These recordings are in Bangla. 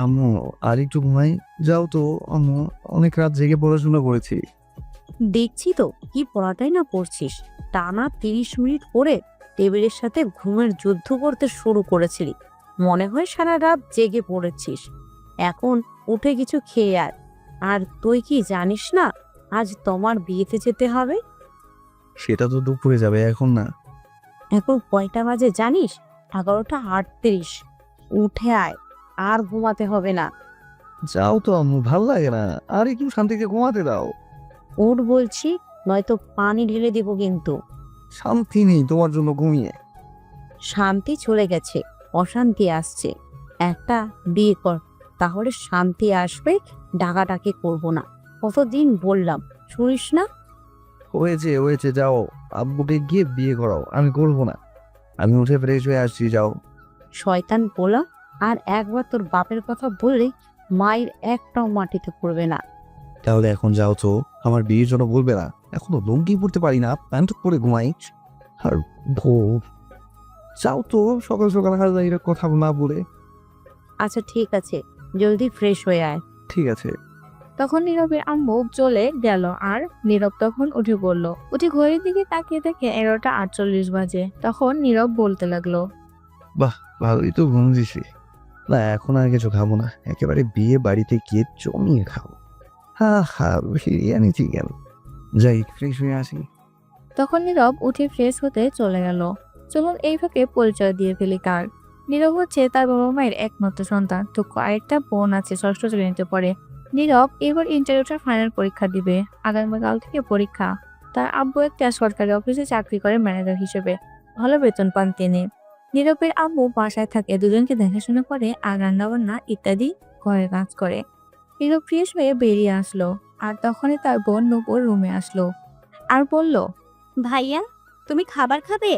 আম্মু আর একটু ঘুমাই। যাও তো আম্মু, অনেক রাত জেগে পড়াশোনা করেছি। দেখছি তো কি পড়াটাই না পড়ছিস। টানা 30 মিনিট পরে টেবিলের সাথে ঘুমের যুদ্ধ করতে শুরু করেছিলি। মনে হয় সারা রাত জেগে পড়েছিস। এখন উঠে কিছু খেয়ে আয়। আর তুই কি জানিস না আজ তোমার বিয়েতে যেতে হবে? সেটা তো দুপুরে যাবে, এখন না। এখন কয়টা বাজে জানিস? 11টা 38। উঠে আয়, আর ঘুমাতে হবে না। যাও তো আম্মু, ভাল লাগে না। আর একটু শান্তিতে ঘুমাতে দাও। উঠ বলছি, নয়তো পানি ঢেলে দিব কিন্তু। শান্তি নেই তোমার জন্য ঘুমিয়ে। শান্তি চলে গেছে, অশান্তি আসছে। একটা বিয়ে কর, তাহলে শান্তি আসবে। ডাকাডাকি করব না। কতদিন বললাম, শুনিস না? হয়েছে হয়েছে, যাও। আব্বুকে গিয়ে বিয়ে করাও, আমি করবো না। আমি উঠে ফ্রেশ হয়ে আসছি, যাও। শয়তান পোলা, আর একবার তোর বাপের কথা বললে মায়ের একটাও মাটিতে পড়বে না। তাহলে এখন যাও তো, আমার বিয়ের জন্য বলবে না। এখনো লুঙ্গি পড়তে পারি না, প্যান্ট পরে ঘুমাই। আর ভোর। যাও তো, সকাল সকাল হাজার কথা না বলে। আচ্ছা ঠিক আছে, জলদি ফ্রেশ হয়ে আয়। ঠিক আছে। তখন নীরবের আম্মু চলে গেল আর নীরব তখন উঠে পড়ল। উঠে ঘড়ির দিকে তাকিয়ে দেখে 11টা 48 বাজে। তখন নীরব বলতে লাগলো, বাহ, ভালোই তো ঘুম দিছি। না, এখন আর কিছু খাবো না, একেবারে বিয়ে বাড়িতে গিয়ে জমিয়ে খাবো। হা হা, বিরিয়ানি চিকেন। যাই ফ্রেশ হয়ে আসি। তখন নীরব উঠে ফ্রেশ হতে চলে গেল। চলুন এই ফাঁকে পরিচয় দিয়ে ফেলি কার। নীরব হচ্ছে তার বাবা মায়ের একমাত্র সন্তান। তো আরেকটা বোন আছে, ষষ্ঠ শ্রেণীতে পড়ে। নীরব এবার ইন্টারভিউটার ফাইনাল পরীক্ষা দিবে। আগামীকাল থেকে পরীক্ষা। তার আব্বু একটা সরকারি অফিসে চাকরি করে ম্যানেজার হিসেবে। ভালো বেতন পান তিনি। নীরবের আব্বু বাসায় থাকে, দুজনকে দেখাশোনা করে আর রান্নাবান্না ইত্যাদি ঘরে কাজ করে। নীরব ফ্রেশ হয়ে বেরিয়ে আসলো। আর তখনই তার বোন নূপুর রুমে আসলো আর বলল, ভাইয়া, তুমি খাবার খাবে?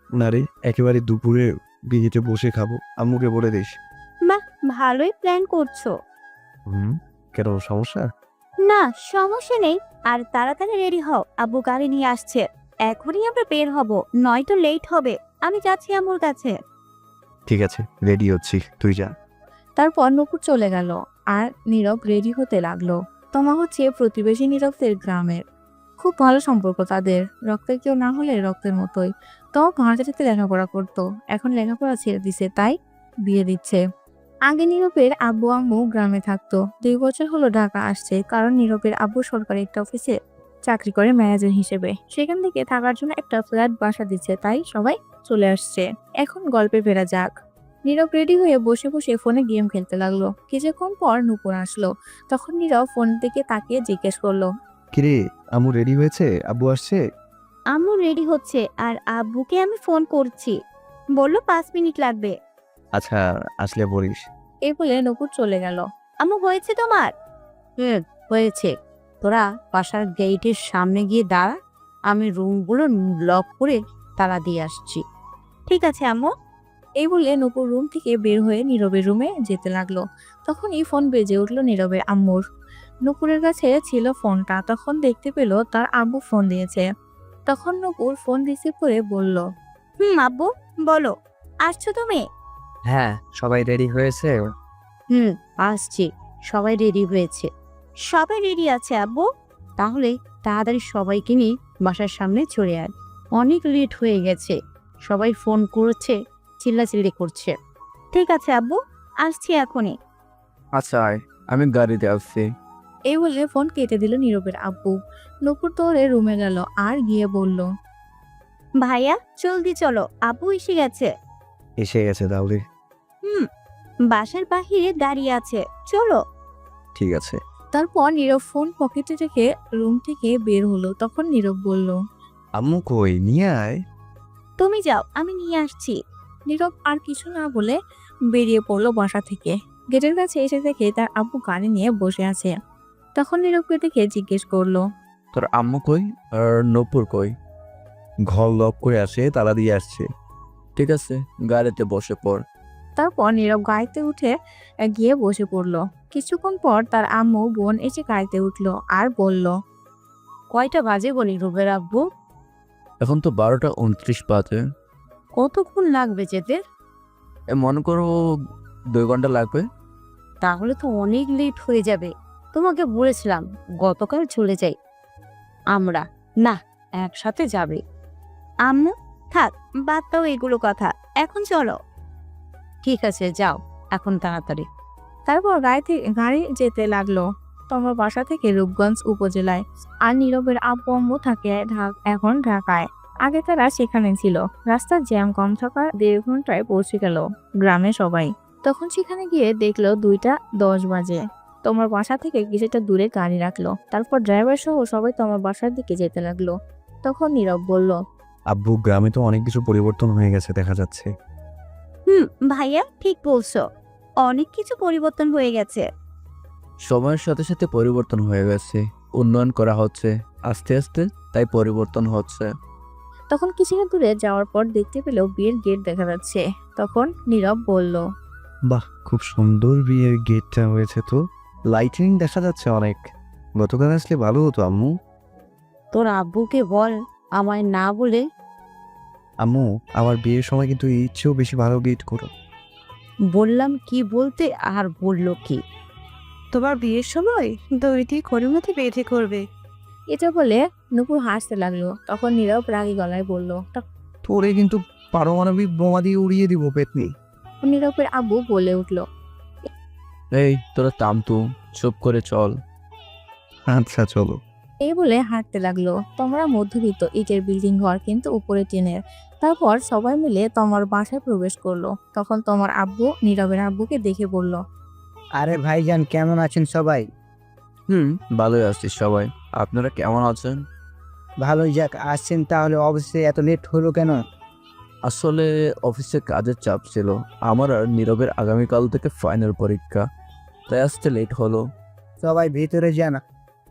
না রে, একেবারে দুপুরে বিয়েতে বসে খাবো, আম্মুকে বলে দিস। বাহ, ভালোই প্ল্যান করছো। হুম, কেন সমস্যা? না, সমস্যা নেই। আর তাড়াতাড়ি রেডি হও, আব্বু গাড়ি নিয়ে আসছে। এখনই আমরা বের হব, নয়তো লেট হবে। আমি যাচ্ছি আম্মুর কাছে। ঠিক আছে, রেডি হচ্ছি, তুই যা। তারপর নূপুর চলে গেল আর নীরব রেডি হতে লাগলো। তমা হচ্ছে প্রতিবেশী নীরবদের গ্রামের। খুব ভালো সম্পর্ক তাদের, রক্তের কেউ না হলে রক্তের মতোই। তমা ভার্সিটিতে লেখাপড়া করতো, এখন লেখাপড়া ছেড়ে দিছে, তাই বিয়ে দিচ্ছে। আগে নীরবের আব্বু আম্মু গ্রামে থাকতো। 2 বছর হলো ঢাকা আসছে, কারণ নীরবের আব্বু সরকারি একটা অফিসে চাকরি করে ম্যানেজার হিসেবে। সেখান থেকে থাকার জন্য একটা ফ্ল্যাট বাসা দিচ্ছে, তাই সবাই চলে আসছে। এখন গল্পে ফেরা যাক। নীরব রেডি হয়ে বসে বসে ফোনে গেম খেলতে লাগলো। কিছুক্ষণ পর নূপুর আসলো। তখন নীরব ফোন দিকে তাকিয়ে জিজ্ঞেস করলো, কিরে, আম্মু রেডি হয়েছে? আব্বু আসছে? আম্মু রেডি হচ্ছে, আর আব্বুকে আমি ফোন করছি। বললো 5 মিনিট লাগবে। আচ্ছা, আসলে বলিস। এই বলে নূপুর চলে গেল। আম্মু, হয়েছে তোমার? হয়েছে। তোরা বাসার গেটের সামনে গিয়ে দাঁড়া, আমি রুমগুলো লক করে তালা দিয়ে আসছি। ঠিক আছে আম্মু। এই বলে নূপুর রুম থেকে বের হয়ে নীরবের রুমে যেতে লাগলো। তখনই ফোন বেজে উঠলো নীরবের আম্মুর। নূপুরের কাছে ছিল ফোনটা, তখন দেখতে পেল তার আব্বু ফোন দিয়েছে। তখন নূপুর ফোন রিসিভ করে বলল, আব্বু, বলো। আসছো তুমি? হ্যাঁ, সবাই রেডি হয়েছে। আসছি। সবাই রেডি হয়েছে। সবাই রেডি আছে আব্বু। তাহলে তাড়াতাড়ি সবাইকে নিয়ে বাসার সামনে চলে আয়। অনেক লেট হয়ে গেছে। সবাই ফোন করেছে, চিল্লাচিল্লি করছে। ঠিক আছে আব্বু, আসছি এখনই। আচ্ছা আয়, আমি গাড়িতে আসছি। এই বলে ফোন কেটে দিল নীরবের আব্বু। নূপুর দৌড়ে রুমে গেল আর গিয়ে বলল, ভাইয়া, জলদি চলো, আব্বু এসে গেছে। এসে গেছে তাহলে? বাসার বাহিরে দাঁড়িয়ে আছে, চলো। ঠিক আছে। তারপর নীরব ফোন পকেটে রেখে রুম থেকে বের হলো। তখন নীরব বলল, আম্মু কই, নিয়ে আয়। তুমি যাও, আমি নিয়ে আসছি। নীরব আর কিছু না বলে বেরিয়ে পড়লো বাসা থেকে। গেটের কাছে এসে দেখে তার আব্বু গাড়ি নিয়ে বসে আছে। তখন নীরবকে দেখে জিজ্ঞেস করলো, তোর আম্মু কই আর নূপুর কই? ঘর লক করে আসে, তালা দিয়ে আসছে। ঠিক আছে, গাড়িতে বসে পড়। তারপর নীরব গাড়িতে উঠে গিয়ে বসে পড়লো। কিছুক্ষণ পর তার আম্মু বোন এসে গাড়িতে উঠলো আর বলল, কয়টা বাজে বলি রুবের আব্বু? এখন তো 12টা 29 বাজে। কতক্ষণ লাগবে যেতে? মনে করো 2 ঘন্টা লাগবে। তাহলে তো অনেক লেট হয়ে যাবে। তোমাকে বলেছিলাম গতকাল চলে যাই আমরা। না, একসাথে যাবে। আম্মু থাক, বাদ দাও এগুলো কথা, এখন চলো। ঠিক আছে, যাও এখন তাড়াতাড়ি। তারপর গাড়ি যেতে লাগলো তোমার বাসা থেকে রূপগঞ্জ উপজেলায়। আর নীরবের আব্বু আম্মু থাকে এখন ঢাকায়। আগে তারা সেখানে ছিল। রাস্তার জ্যাম কম থাকার 1.5 ঘন্টায় পৌঁছে গেল গ্রামে সবাই। তখন সেখানে গিয়ে দেখলো 2:10 বাজে। তোমার বাসা থেকে কিছুটা দূরে গাড়ি রাখলো। তারপর ড্রাইভার সহ সবাই তোমার বাসার দিকে যেতে লাগলো। তখন নীরব বলল, আব্বু, গ্রামে তো অনেক কিছু পরিবর্তন হয়ে গেছে দেখা যাচ্ছে। ভাইয়া ঠিক বলছো, অনেক কিছু পরিবর্তন হয়ে গেছে। সময়ের সাথে সাথে পরিবর্তন হয়ে গেছে, উন্নয়ন করা হচ্ছে আস্তে আস্তে, তাই পরিবর্তন হচ্ছে। তখন কিছুটা দূরে যাওয়ার পর দেখতে পেল বিয়ের গেট দেখা যাচ্ছে। তখন নীরব বলল, বাহ, খুব সুন্দর বিয়ের গেটটা হয়েছে তো। লাইটিং দেখা যাচ্ছে অনেক। গতকাল আসলে ভালো হতো আম্মু। তোর আব্বুকে বল আমায় না বলে। আম্মু, আমার বিয়ের সময় কিন্তু এর চেয়েও বেশি ভালো গেট করো। বললাম কি বলতে, আর বললো কি? তোমার বিয়ের সময় দড়িতে খড়ির মধ্যে বেঁধে করবে। এটা বলে নুপুর হাসতে লাগলো। তখন নীরব রাগী গলায় বলল, তোরে কিন্তু পারমাণবিক বোমা দিয়ে উড়িয়ে দিব পেতনি। নীরবের আব্বু বলে উঠল, এই তোরা থাম, চুপ করে চল। আচ্ছা চলো। এই বলে হাঁটতে লাগলো। তোমরা মধ্যবিত্ত ইটের বিল্ডিং ঘর, কিন্তু উপরে টিনের। তারপর সবাই মিলে তোমার বাসায় প্রবেশ করলো। তখন তোমার আব্বু নীরবের আব্বুকে দেখে বলল, আরে ভাইজান, কেমন আছেন সবাই? ভালোই আছি সবাই। আপনারা কেমন আছেন? ভালোই, যাক আসছেন তাহলে। অবশ্যই এত লেট হলো কেন? আসলে অফিসে কাজের চাপ ছিল। আমার আর নীরবের আগামীকাল থেকে ফাইনাল পরীক্ষা, তাই আসতে লেট হলো। সবাই ভিতরে যান,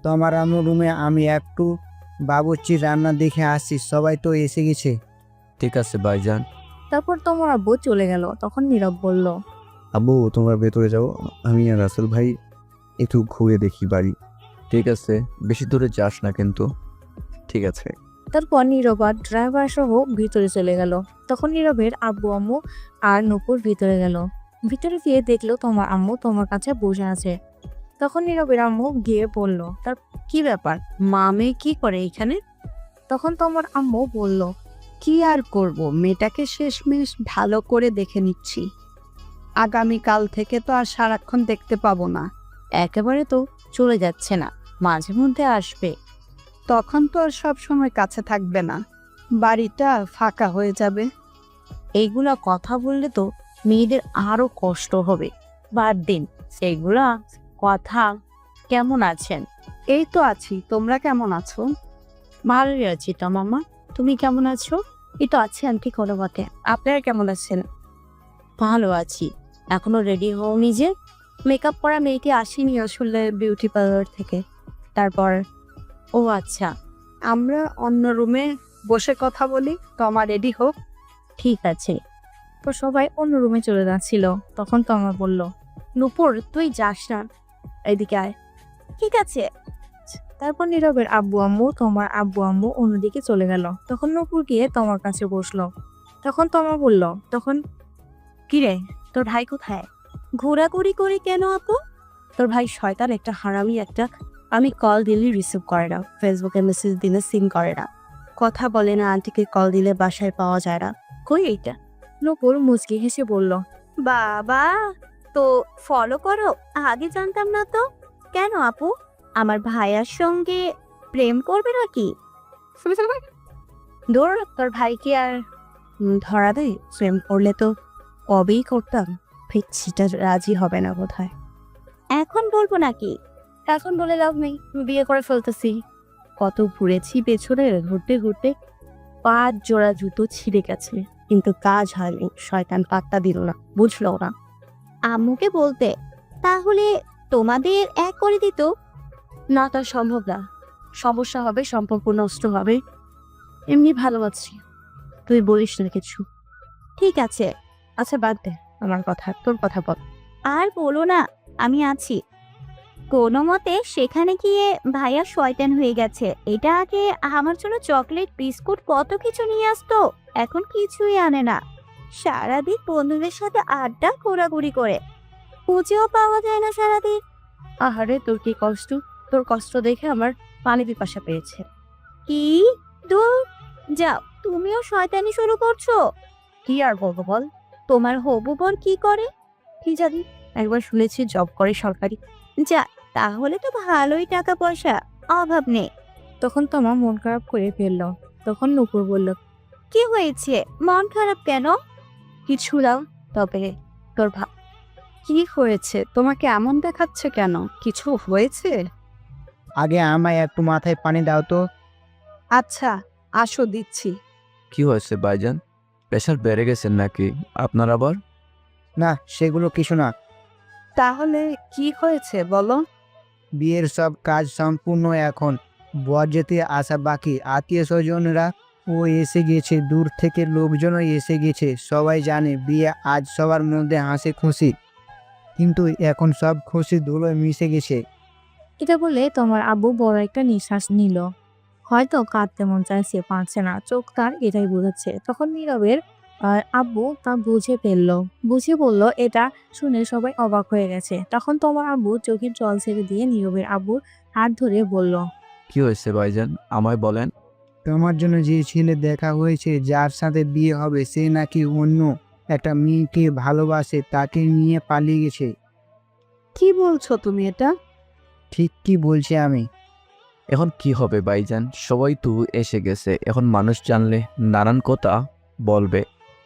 তোমার আম্মু রুমে। আমি একটু বাবুর্চি রান্না দেখে আসছি। সবাই তো এসে গেছে। ঠিক আছে ভাইজান। তারপর তোমার আব্বু চলে গেল। তখন নীরব বলল, আব্বু, তোমরা ভেতরে যাও, আমি আর রাসেল ভাই একটু ঘুরে দেখি বাড়ি। ঠিক আছে, বেশি দূরে যাস না কিন্তু। ঠিক আছে। তারপর নীরব আর ড্রাইভার সহ ভিতরে চলে গেল। তখন নীরবের আব্বু আম্মু আর নুপুর ভিতরে গেল। ভিতরে গিয়ে দেখলো তোমার আম্মু তোমার কাছে বসে আছে। তখন নীরবের আম্মু গিয়ে বলল, কি ব্যাপার, মামে কি করে এখানে? তখন তোমার আম্মু বলল, কি আর করব, মেয়েটাকে শেষমেশ ভালো করে দেখে নিচ্ছি। আগামীকাল থেকে তো আর সারাক্ষণ দেখতে পাবো না। একেবারে তো চলে যাচ্ছে না, মাঝে মধ্যে আসবে। তখন তো আর সব সময় কাছে থাকবে না, বাড়িটা ফাঁকা হয়ে যাবে। এইগুলা কথা বললে তো মেয়েদের আরো কষ্ট হবে। বাদ দিন সেগুলা কথা। কেমন আছেন? এই তো আছি, তোমরা কেমন আছো? ভালোই আছি তো মামা, তুমি কেমন আছো? এই তো আছি আন্টি কোনো মতে। আপনারা কেমন আছেন? ভালো আছি। এখনো রেডি হওনি যে? মেকআপ করা মেয়েটি আসেনি আসলে বিউটি পার্লার থেকে। তারপর ও আচ্ছা, আমরা অন্য রুমে বসে কথা বলি, তো আমার রেডি হোক। ঠিক আছে। তো সবাই অন্য রুমে চলে যাচ্ছিল। তখন তোমা বলল, নূপুর তুই যাস না, এদিকে আয়। ঠিক আছে। তারপর নীরবের আব্বু আম্মু তোমার আব্বু আম্মু অন্যদিকে চলে গেল। তখন নুপুর গিয়ে তোমার কাছে বসলো। তখন তোমা বলল, কিরে, তোর ভাই কোথায়? ঘোরাঘুরি করে কেন আপু? তোর ভাই শয়তান একটা, হারামি একটা। আমি কল দিলে রিসিভ করে না, ফেসবুকে মেসেজ দিলে সিন করে না, কথা বলে না, আন্টিকে কল দিলে বাসায় পাওয়া যায় না। কই এইটা? নুপুর মুচকি হেসে বলল, বাবা, তো ফলো করো? আগে জানতাম না তো। কেন আপু, আমার ভাইয়ার সঙ্গে প্রেম করবে নাকি? ধর, তোর ভাই কি আর ধরা দেয়? প্রেম করলে তো কবেই করতাম। পিচ্ছিটা রাজি হবে না বোধহয়। এখন বলবো নাকি? এখন বলে লাভ নেই, বিয়ে করে ফেলতেছি। কত ঘুরেছি পেছনে, ঘুরতে ঘুরতে 5 জোড়া জুতো ছিঁড়ে গেছে, কিন্তু কাজ হয়নি। শয়তান পাত্তা দিল না, বুঝলো না। আম্মুকে বলতে, তাহলে তোমাদের এক করে দিত। না, তা সম্ভব না, সমস্যা হবে, সম্পর্ক নষ্ট হবে। এমনি ভালো আছি, তুই বলিস না কিছু। ঠিক আছে, আচ্ছা বাদ দে আমার কথা, তোর কথা বল। আর বলো না, আমি আছি। কোনো মতে সেখানে গিয়ে ভাইয়া শয়তান হয়ে গেছে। এটা আগে আমার জন্য চকলেট বিস্কুট কত কিছু নিয়ে আসতো, এখন কিছুই আনে না। সারাদিন বন্ধুদের সাথে আড্ডা ঘোরাঘুরি করে। খুঁজেও পাওয়া যায় না সারাদিন। আহারে তোর কি কষ্ট, তোর কষ্ট দেখে আমার পানি পিপাসা পেয়েছে। কি দূর, যাও, তুমিও শয়তানি শুরু করছো। কি আর বলবো বল, তোমার হবু বর কি করে? কি জানি, একবার শুনেছি জব করে সরকারি। যা, তাহলে তো ভালোই টাকা পয়সা, অভাব নেই। তখন তোমা মন খারাপ করে ফেলল। তখন নুপুর বলল, কি হয়েছে, মন খারাপ কেন? কিছু দাও, তবে তোর কি হয়েছে, তোমাকে এমন দেখাচ্ছে কেন? কিছু হয়েছে? আগে আমায় একটু মাথায় পানি দাও তো। আচ্ছা, আসো দিচ্ছি। কি হয়েছে ভাইজান? প্রেশার বেড়ে গেছেন নাকি আপনার আবার? না, সেগুলো কিছু না। তাহলে কি হয়েছে বলো? বিয়ের সব কাজ সম্পূর্ণ, এখন বরযাত্রী আসা বাকি। আত্মীয় স্বজনরা ও এসে গেছে, দূর থেকে লোকজনও এসে গেছে। সবাই জানে বিয়ে আজ, সবার মধ্যে হাসি খুশি। কিন্তু এখন সব খুশি ধুলোয় মিশে গেছে। এটা বলে তোমার আব্বু বড় একটা নিঃশ্বাস নিল। হয়তো কাঁদতে মন চাইছে, পারছে না, চোখ তার এটাই বোঝাচ্ছে। তখন নীরবের আব্বু তা বুঝে ফেললো, বুঝে বলল। এটা শুনে সবাই অবাক হয়ে গেছে। তখন তোমার আব্বু চোখের জল ছেড়ে দিয়ে নীরবের আব্বুর হাত ধরে বলল, কি হয়েছে ভাইজান, আমায় বলেন। তোমার জন্য যে ছেলে দেখা হয়েছে, যার সাথে বিয়ে হবে, সে নাকি অন্য একটা মেয়েকে ভালোবাসে, তাকে নিয়ে পালিয়ে গেছে। কি বলছো তুমি এটা? ঠিক কি বলছি আমি? এখন কি হবে ভাইজান, সবাই তো এসে গেছে, এখন মানুষ জানলে নানান কথা বলবে।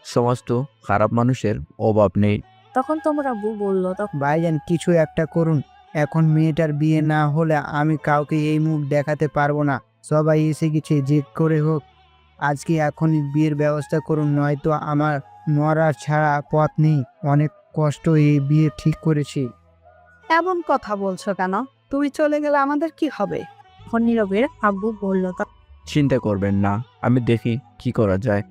সমাজ তো খারাপ মানুষের অভাব নেই। তখন তোমার আব্বু বলল, ভাইজান, কিছু একটা করুন। এখন মেয়েটার বিয়ে না হলে আমি কাউকে এই মুখ দেখাতে পারবো না। সবাই এসে গেছে, যে করে হোক আজকে এখনই বিয়ের ব্যবস্থা করুন, নয়তো আমার মরার ছাড়া পথ নেই। অনেক কষ্ট এই বিয়ে ঠিক করেছি। এমন কথা বলছো কেন? তুমি চলে গেলে আমাদের কি হবে? তখন নীরবের আব্বু বলল, চিন্তা করবেন না, আমি দেখি কি করা যায়।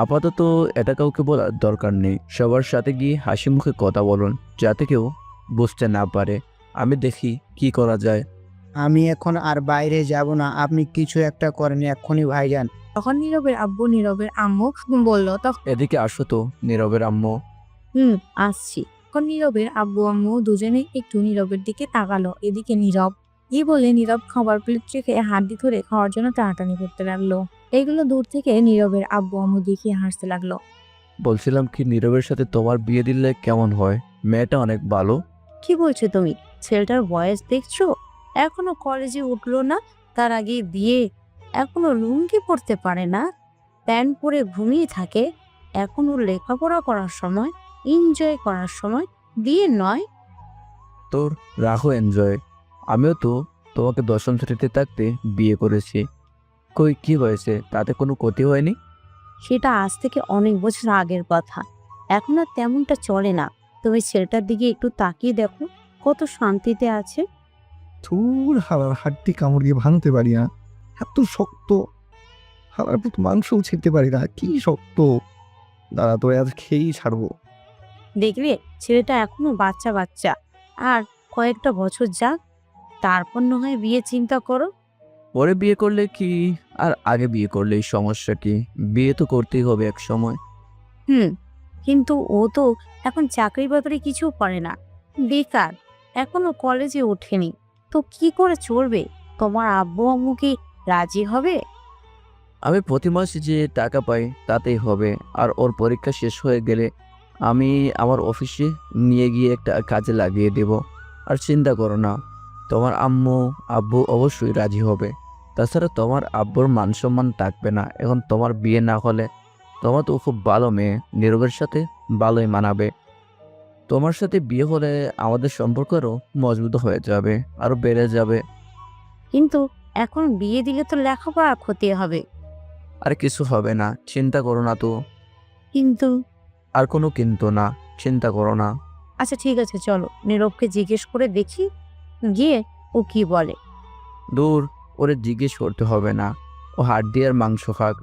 আপাতত এটা কাউকে বলার দরকার নেই। সবার সাথে গিয়ে হাসি মুখে কথা বলুন, যাতে কেউ বুঝতে না পারে। আমি দেখি কি করা যায়। আমি এখন আর বাইরে যাব না, আপনি কিছু একটা করেন এক্ষুনি ভাইজান। তখন নীরবের আব্বু নীরবের আম্মু বলল, এদিকে আসো তো নীরবের আম্মু। আসছি। তখন নীরবের আব্বু আম্মু দুজনে একটু নীরবের দিকে তাকালো। এদিকে নীরব বলে নীরব খাবার প্লেট রেখে হাড্ডি ধরে খাওয়ার জন্য টানাটানি করতে লাগলো। এগুলো দূর থেকে নীরবের আব্বু আম্মু দেখিয়ে হাসতে লাগলো। বলছিলাম কি, নীরবের সাথে তোমার বিয়ে দিলে কেমন হয়? মেয়েটা অনেক ভালো। কি বলছো তুমি? ছেলেটার বয়স দেখছো? এখনো কলেজে উঠলো না, তার আগে বিয়ে। এখনো লুঙ্গি পরতে পারে না, প্যান্ট পরে ঘুমিয়ে থাকে। এখনো লেখাপড়া করার সময়, এনজয় করার সময়, বিয়ে নয়। তোর রাখো এনজয়। আমিও তো তোমাকে দশম শ্রেণীতে থাকতে বিয়ে করেছি। কই কি হয়েছে, তাতে কোনো ক্ষতি হয়নি। সেটা আজ থেকে অনেক বছর আগের কথা। এখন আর তেমনটা চলে না। তুমি ছেলেটার দিকে একটু তাকিয়ে দেখো, কত শান্তিতে আছে। থুর, হালার হাড্ডি কামড় দিয়ে ভাঙতে পারি না, এত শক্ত। হালার পুত মাংসও ছিঁড়তে পারি না, কি শক্ত। দাঁড়া, তোরে আজ খেয়েই ছাড়বো। দেখলে, ছেলেটা এখনো বাচ্চা বাচ্চা। আর কয়েকটা বছর যাক, তারপর না হয় বিয়ে চিন্তা করো। পরে বিয়ে করলে কি, আর আগে বিয়ে করলেই সমস্যা কি? বিয়ে তো করতেই হবে এক সময়। কিন্তু ও তো এখন চাকরি বাকরি কিছু করে না, বেকার, এখনো কলেজে ওঠেনি। তো কি করে চলবে? তোমার আব্বু আম্মু কি রাজি হবে? আমি প্রতি মাসে যে টাকা পাই তাতেই হবে। আর ওর পরীক্ষা শেষ হয়ে গেলে আমি আমার অফিসে নিয়ে গিয়ে একটা কাজে লাগিয়ে দেব। আর চিন্তা করো না, তোমার আম্মু আব্বু অবশ্যই রাজি হবে। তাছাড়া তোমার আব্বুর মান সম্মান থাকবে না। এখন তোমার বিয়ে না হলে, তোমার তো খুব ভালো মেয়ে, নীরবের সাথে ভালোই মানাবে। তোমার সাথে বিয়ে হলে আমাদের সম্পর্ক আরও মজবুত হয়ে যাবে, আরও বেড়ে যাবে। কিন্তু এখন বিয়ে দিলে তো লেখাপড়া ক্ষতি হবে। আর কিছু হবে না, চিন্তা করো না তো। কিন্তু আর কোনো কিন্তু না, চিন্তা করো না। আচ্ছা ঠিক আছে, চলো নীরবকে জিজ্ঞেস করে দেখি গিয়ে ও কি বলে। দূর, ওরে জিজ্ঞেস করতে হবে না। ও হাড্ডি আর মাংস খাক,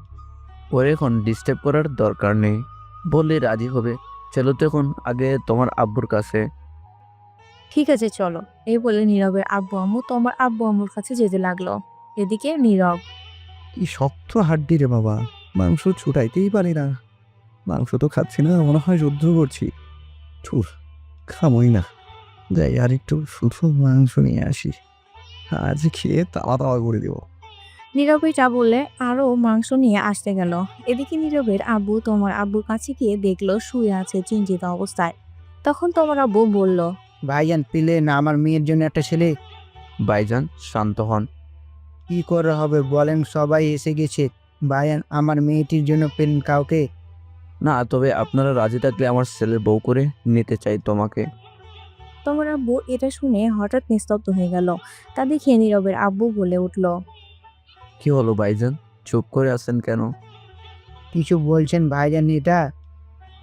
ওর এখন ডিস্টার্ব করার দরকার নেই। বললে রাজি হবে। চলো তো এখন আগে তোমার আব্বুর কাছে। ঠিক আছে চলো। এই বলে নীরবের আব্বু আম্মু তোমার আব্বু আম্মুর কাছে যেতে লাগলো। এদিকে নীরব, কি শক্ত হাড্ডি রে বাবা, মাংস ছুটাইতেই পারি না। মাংস তো খাচ্ছি না, মনে হয় যুদ্ধ করছি। ছুর, খামই না। যাই আর একটু শুধু মাংস নিয়ে আসি, আজ খেয়ে তাওয়া তাওয়া করে দেবো। নীরব যা বললে আরো মাংস নিয়ে আসতে গেল। এদিকে নীরবের আব্বু তোমার আব্বুর কাছে গিয়ে দেখলো শুয়ে আছে চিন্তিত অবস্থায়। তখন তোমার আব্বু বলল, ভাইজান পেলেন আমার মেয়ের জন্য একটা ছেলে। ভাইজান শান্ত হন। কি করে হবে বলেন, সবাই এসে গেছে। ভাইজান আমার মেয়েটির জন্য পেলেন কাউকে? না, তবে আপনারা রাজি থাকলে আমার ছেলের বউ করে নিতে চাই তোমাকে। তোমার আব্বু এটা শুনে হঠাৎ নিস্তব্ধ হয়ে গেল। তা দেখে নীরবের আব্বু বলে উঠল, কি হলো ভাইজান, চুপ করে আছেন কেন? কিছু বলছেন ভাইজান? এটা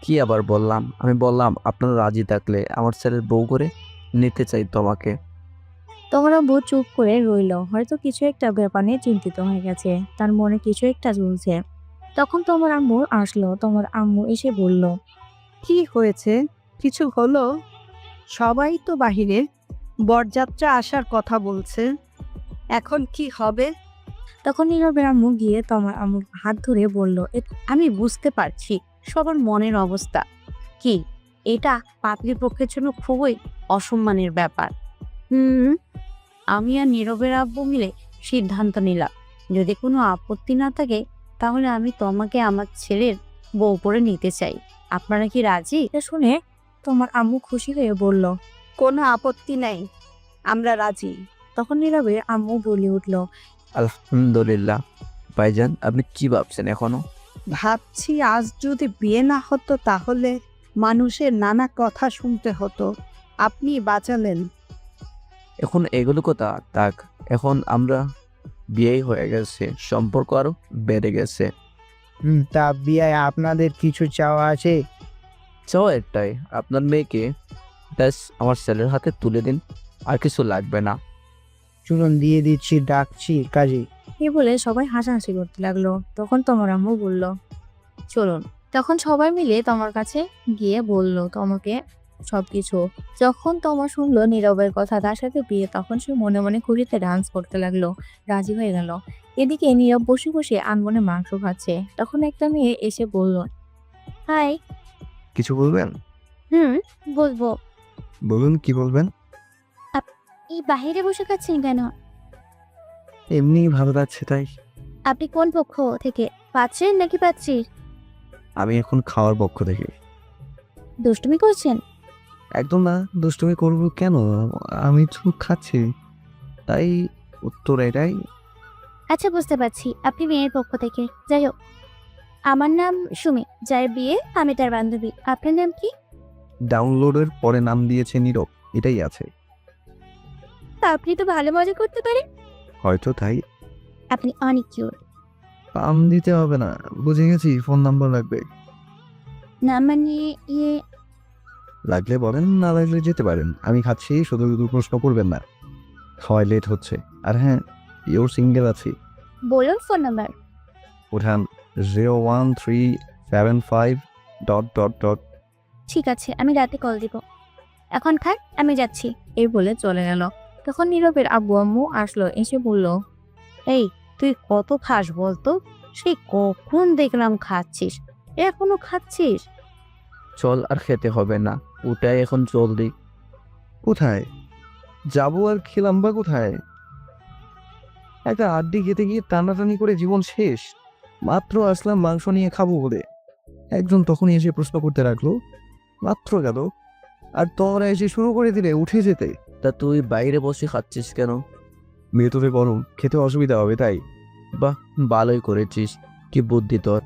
কি আবার বললাম? আমি বললাম আপনারা রাজি থাকলে আমার ছেলের বউ করে নিতে চাই তোমাকে। তোমার আব্বু চুপ করে রইল, হয়তো কিছু একটা ব্যাপার নিয়ে চিন্তিত হয়ে গেছে, তার মনে কিছু একটা চলছে। তখন তোমার আম্মু আসলো। তোমার আম্মু এসে বলল, কি হয়েছে? কিছু হলো? সবাই তো বাহিরে, বরযাত্রা আসার কথা বলছে। এখন কি হবে? তখন নীরবের আম্মু গিয়ে তোমার আম্মুর হাত ধরে বলল, আমি বুঝতে পারছি সবার মনের অবস্থা। কি এটা পাত্রীর পক্ষের জন্য খুবই অসম্মানের ব্যাপার। আমি আর নীরবের আব্বু মিলে সিদ্ধান্ত নিলাম, যদি কোনো আপত্তি না থাকে তাহলে আমি তোমাকে আমার ছেলের বউ করে নিতে চাই। আপনারা কি রাজি? এটা শুনে তোমার আম্মু খুশি হয়ে বলল। কোনো আপত্তি নেই, আমরা রাজি। তখন নীরবের আম্মু বলে উঠল, আলহামদুলিল্লাহ। ভাইজান আপনি কি ভাবছেন এখনো? ভাবছি আজ যদি বিয়ে না হতো তাহলে মানুষের নানা কথা শুনতে হতো। আপনি বাঁচালেন। এখন এগুলো কথা থাক, এখন আমরা বিয়েই হয়ে গেছে, সম্পর্ক আরো বেড়ে গেছে। তা বিয়ায় আপনাদের কিছু চাওয়া আছে? চাও একটাই, আপনার মেয়েকে ব্যাস আমার ছেলের হাতে তুলে দিন, আর কিছু লাগবে না। চুলন দিয়ে দিচ্ছি, ডাকছি কাজে। এই বলে সবাই হাসাহাসি করতে লাগলো। তখন তোমার আম্মু বলল, চলুন। তখন সবাই মিলে তোমার কাছে গিয়ে বলল তোমাকে সবকিছু। যখন তোমার শুনলো নীরবের কথা তার সাথে বিয়ে, তখন সে মনে মনে খুশিতে ডান্স করতে লাগলো, রাজি হয়ে গেল। এদিকে নীরব বসে বসে আনমনে মাংস খাচ্ছে। তখন একটা মেয়ে এসে বলল, হাই। কিছু বলবেন? বলবো। বলুন, কি বলবেন? এই বাহিরে বসে খাচ্ছেন কেন? এমনি ভালো লাগছে তাই। আপনি কোন পক্ষ থেকে, পাচ্ছেন নাকি পাচ্ছি? আমি এখন খাওয়ার পক্ষ থেকে। দুষ্টুমি করছেন? একদম না, দুষ্টুমি করবো কেন? আমি তো খাচ্ছি, তাই উত্তর এটাই। আচ্ছা, বুঝতে পারছি আপনি মেয়ের পক্ষ থেকে। যাই হোক, আমার নাম সুমি, যার বিয়ে আমি তার বান্ধবী। আপনার নাম কি? ডাউনলোডের পরে নাম দিয়েছে নীরব, এটাই আছে। তা আপনি তো ভালো মজা করতে পারেন। হয়তো তাই। আপনি অনেক কিউট। পাম দিতে হবে না, বুঝে গেছি। ফোন নাম্বার লাগবে? না মানে ইয়ে, লাগলে বলেন, না লাগলে যেতে পারেন। আমি খাচ্ছি, শুধু শুধু প্রশ্ন করবেন না। হয় লেট হচ্ছে। আর হ্যাঁ, পিওর সিঙ্গেল আছি। বলুন ফোন নাম্বার। উঠান 01375... ঠিক আছে, আমি রাতে কল দিব। এখন খান, আমি যাচ্ছি। এই বলে চলে গেল। তখন নীরবের আব্বু আম্মু আসলো, এসে বলল, এই তুই কত খাস বলতো? সেই কখন দেখলাম খাচ্ছিস, এখনো খাচ্ছিস? চল, আর খেতে হবে না, ওটাই এখন জলদি। কোথায় যাবো আর খেলাম বা কোথায়? একটা আড্ডি খেতে গিয়ে টানাটানি করে জীবন শেষ। মাত্র আসলাম মাংস নিয়ে খাবো বলে, একজন তখনই এসে প্রশ্ন করতে রাখলো। মাত্র গেল আর তোমরা এসে শুরু করে দিলে উঠে যেতে। তা তুই বাইরে বসে খাচ্ছিস কেন? ভেতরে গরম, খেতে অসুবিধা হবে তাই। বাহ, ভালোই করেছিস, কি বুদ্ধি তোর।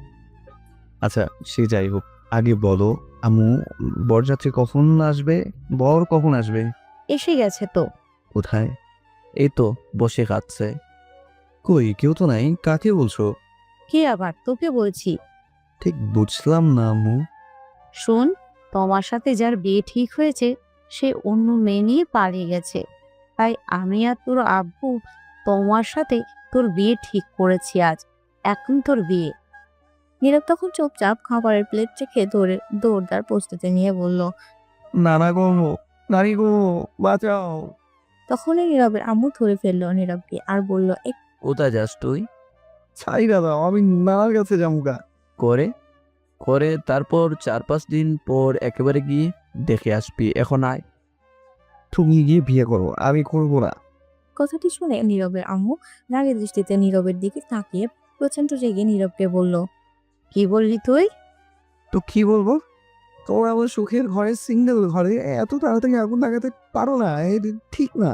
আচ্ছা সে যাই হোক, আগে বলো আম্মু, বরযাত্রী কখন আসবে? বর কখন আসবে? এসে গেছে তো। কোথায়? এই তো বসে খাচ্ছে। কই, কেউ তো নাই। কাকে বলছো? কে আবার? তোকে বলছি। ঠিক বুঝলাম না আম্মু। শোন, তোমার সাথে যার বিয়ে ঠিক হয়েছে সে অন্য মেয়ে নিয়ে পালিয়ে গেছে, তাই আমি আর তোর আব্বু তোমার সাথে তোর বিয়ে ঠিক করেছি আজ। এখন তোর বিয়ে। নীরব তখন চুপচাপ খাবারের প্লেট রেখে দৌড়দার প্রস্তুতি নিয়ে বলল। নানা গো, নারী গো, বাঁচাও। তখনই নীরবের আম্মু ধরে ফেললো নীরবকে আর বলল, কোথায় যাস তুই? ছাই দাদা, আমি নানার কাছে যাবো গা। করে করে তারপর 4-5 দিন পর একেবারে গিয়ে দেখে আসবি। এখন আয়। তুমি গিয়ে বিয়ে করো, আমি করবো না। কথাটি শুনে নীরবের আম্মু রাগের দৃষ্টিতে নীরবের দিকে তাকিয়ে প্রচন্ড রেগে নীরবকে বলল, কি বললি তুই? তো কি বলবো? তোমরা আমার সুখের ঘরে, সিঙ্গেল ঘরে এত তাড়াতাড়ি আগুন লাগাতে পারো না, এটা ঠিক না।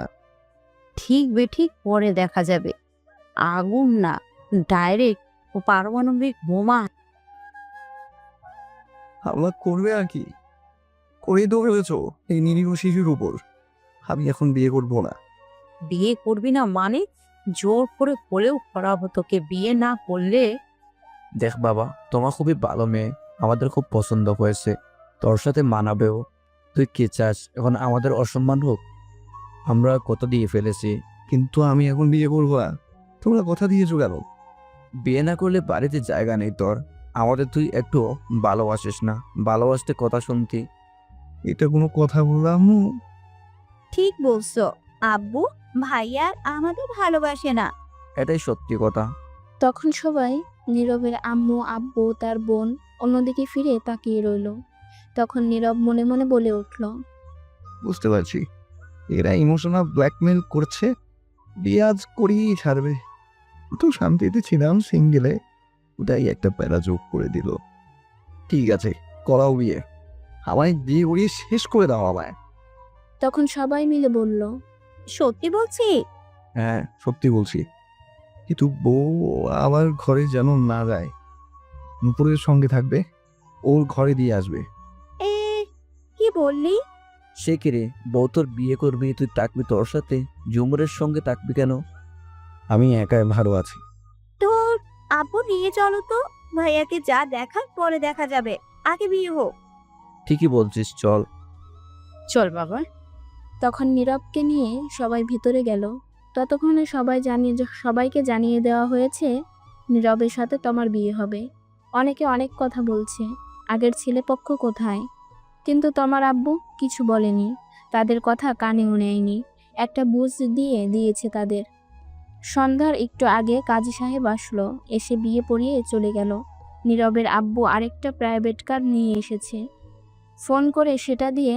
ঠিক বেঠিক পরে দেখা যাবে। আগুন না, ডাইরেক্ট ও পারমাণবিক বোমা। হামলা করবে আর কি, করে তো ফেলেছ এই নিরীহ শিশুর উপর। আমি এখন বিয়ে করবো না। বিয়ে করবি না মানে? জোর করে বলেও করাবো তোকে বিয়ে না করলে। দেখ বাবা, তোমার খুবই ভালো মেয়ে, আমাদের খুব পছন্দ হয়েছে, তোর সাথে মানাবেও। তুই কি চাস এখন আমাদের অসম্মান হোক? আমরা কত দিয়ে ফেলেছি। কিন্তু আমি এখন বিয়ে করবো না। তোমরা কথা দিয়েছো কেন? বিয়ে না করলে বাড়িতে জায়গা নেই তোর। আমাদের তুই একটু ভালোবাসিস না, ভালোবাসতে কথা শুনতি। এটা কোনো কথা বললাম? ঠিক বলছো আব্বু, ভাইয়া আমাদের ভালোবাসে না। এটাই সত্যি কথা। তখন সবাই নীরবের আম্মু, আব্বু, তার বোন অন্যদিকে ফিরে তাকিয়ে রইল। তখন নীরব মনে মনে বলে উঠল, বুঝতে পারছি, এরা ইমোশনাল ব্ল্যাকমেল করছে। বিয়ে আজ করিয়েই ছাড়বে। তো শান্তিতে ছিলাম সিঙ্গেলে, ওটাই একটা প্যারা যোগ করে দিল। ঠিক আছে, করাও বিয়ে। আমায় বিয়ে করিয়ে শেষ করে দাও আমায়। তখন সবাই মিলে বলল, সত্যি বলছি? হ্যাঁ, সত্যি বলছি। কিন্তু বউ আমার ঘরে যেন না যায়। নুপুরের সঙ্গে থাকবে, ওর ঘরে দিয়ে আসবে। এ কি বললি? সে কি রে, বউ তোর বিয়ে করবি, তুই থাকবি তোর সাথে, ঝুমুরের সঙ্গে থাকবি কেন? আমি একাই ভালো আছি। তোর আব্বু নিয়ে চলো তো, ভাইয়াকে যা দেখার পরে দেখা যাবে, আগে বিয়ে হোক। ঠিকই বলছিস, চল। চল বাবা। তখন নীরবকে নিয়ে সবাই ভিতরে গেল। ততক্ষণে সবাইকে জানিয়ে দেওয়া হয়েছে নীরবের সাথে তোমার বিয়ে হবে। অনেকে অনেক কথা বলছে, আগের ছেলেপক্ষ কোথায়, কিন্তু তোমার আব্বু কিছু বলেনি, তাদের কথা কানেও নেয়নি, একটা বুঝ দিয়েছে তাদের। সন্ধ্যার একটু আগে কাজী সাহেব আসলো, এসে বিয়ে পড়িয়ে চলে গেল। নীরবের আব্বু আরেকটা প্রাইভেট কার নিয়ে এসেছে, ফোন করে সেটা দিয়ে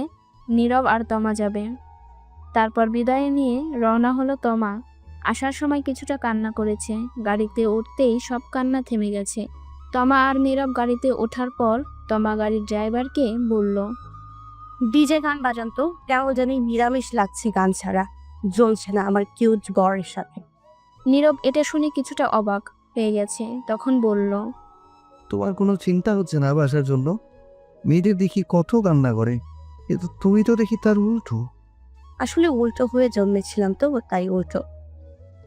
নীরব আর তমা যাবে। তারপর বিদায় নিয়ে রওনা হলো তমা। আসার সময় কিছুটা কান্না করেছে, গাড়িতে উঠতেই সব কান্না থেমে গেছে। তমা আর নীরব গাড়িতে ওঠার পর তমা গাড়ির ড্রাইভারকে বলল, ডিজে গান বাজান তো, কেমন জানি নিরামিষ লাগছে গান ছাড়া, জ্বলছে না আমার কিউট বরের সাথে। নীরব এটা শুনে কিছুটা অবাক হয়ে গেছে, তখন বলল, তোমার কোনো চিন্তা হচ্ছে না বাসার জন্য? মেয়েদের দেখি কত কান্না করে, কিন্তু তুমি তো দেখি তার উল্টো। আসলে উল্টো হয়ে জন্মেছিলাম তো, তাই উল্টো।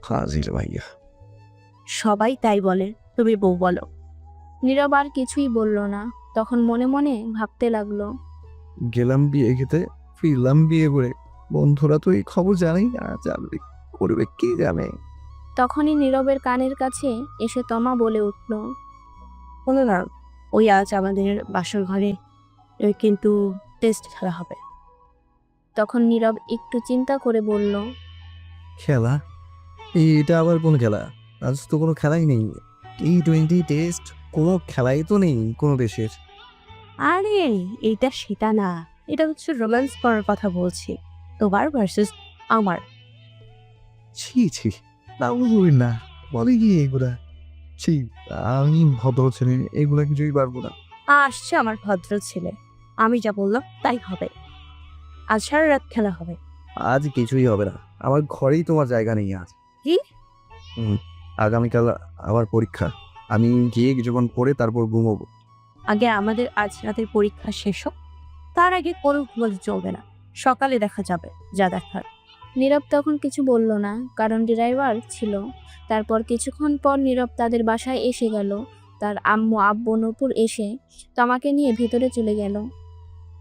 ফাজিল ভাইয়া। সবাই তাই বলে, তুমি বউ বলো। নীরব আর কিছুই বলল না, তখন মনে মনে ভাবতে লাগলো, গেলাম বিয়ে খেতে, ফিরলাম বিয়ে করে। বন্ধুরা তো এই খবর জানেই না, জানবে করবে কে জানে। তখনই নীরবের কানের কাছে এসে তমা বলে উঠল, বলো না, ওই আজ আমাদের বাসর ঘরে কিন্তু টেস্ট খেলা হবে। তখন নীরব একটু চিন্তা করে বলল, খেলা? এটা আবার কোন খেলা? আজ তো কোনো খেলাই নেই। T20 টেস্ট, কোনো খেলাই তো নেই কোনো দেশের। আরে এটা সেটা না, এটা হচ্ছে রোম্যান্স করার কথা বলছি, তোমার ভার্সেস আমার। ছি ছি, না বলবেন না, বলে কি এগুলা? ছি, আমি ভদ্র ছেলে, এগুলা কিছুই পারবো না। আসছে আমার ভদ্র ছেলে, আমি যা বললাম তাই হবে। আজ সারা রাত খেলা হবে। আজ কিছুই হবে না, আমার ঘরেই তোমার জায়গা নেই আজ। কি? আগামীকাল আবার পরীক্ষা, আমি গিয়ে কিছুক্ষণ পরে তারপর ঘুমোবো। আগে আমাদের আজ রাতের পরীক্ষা শেষ হোক, তার আগে কোনো ঘুমাতে চলবে না, সকালে দেখা যাবে যা দেখার। নীরব তখন কিছু বলল না, কারণ ড্রাইভার ছিল। তারপর কিছুক্ষণ পর নীরব তাদের বাসায় এসে গেল। তার আম্মু, আব্বু, নূপুর এসে তমাকে নিয়ে ভেতরে চলে গেল।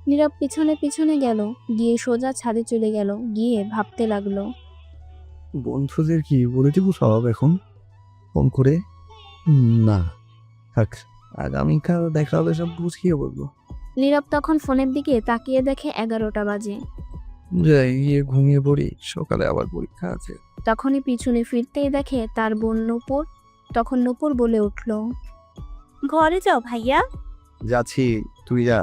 নীরব পিছনে পিছনে গেল, গিয়ে সোজা ছাদে চলে গেল, গিয়ে ভাবতে লাগলো, বন্ধুদের কি বলে দেবো সব এখন ফোন করে? না থাক, আগামীকাল দেখা হবে, সব বুঝিয়ে বলবো। নীরব তখন ফোনের দিকে তাকিয়ে দেখে 11টা বাজে। যাই গিয়ে ঘুমিয়ে পড়ি, সকালে আবার পরীক্ষা আছে। তখনই পিছনে ফিরতেই দেখে তার বোন নূপুর। তখন নূপুর বলে উঠল, ঘরে যাও ভাইয়া। যাচ্ছি, তুই যা।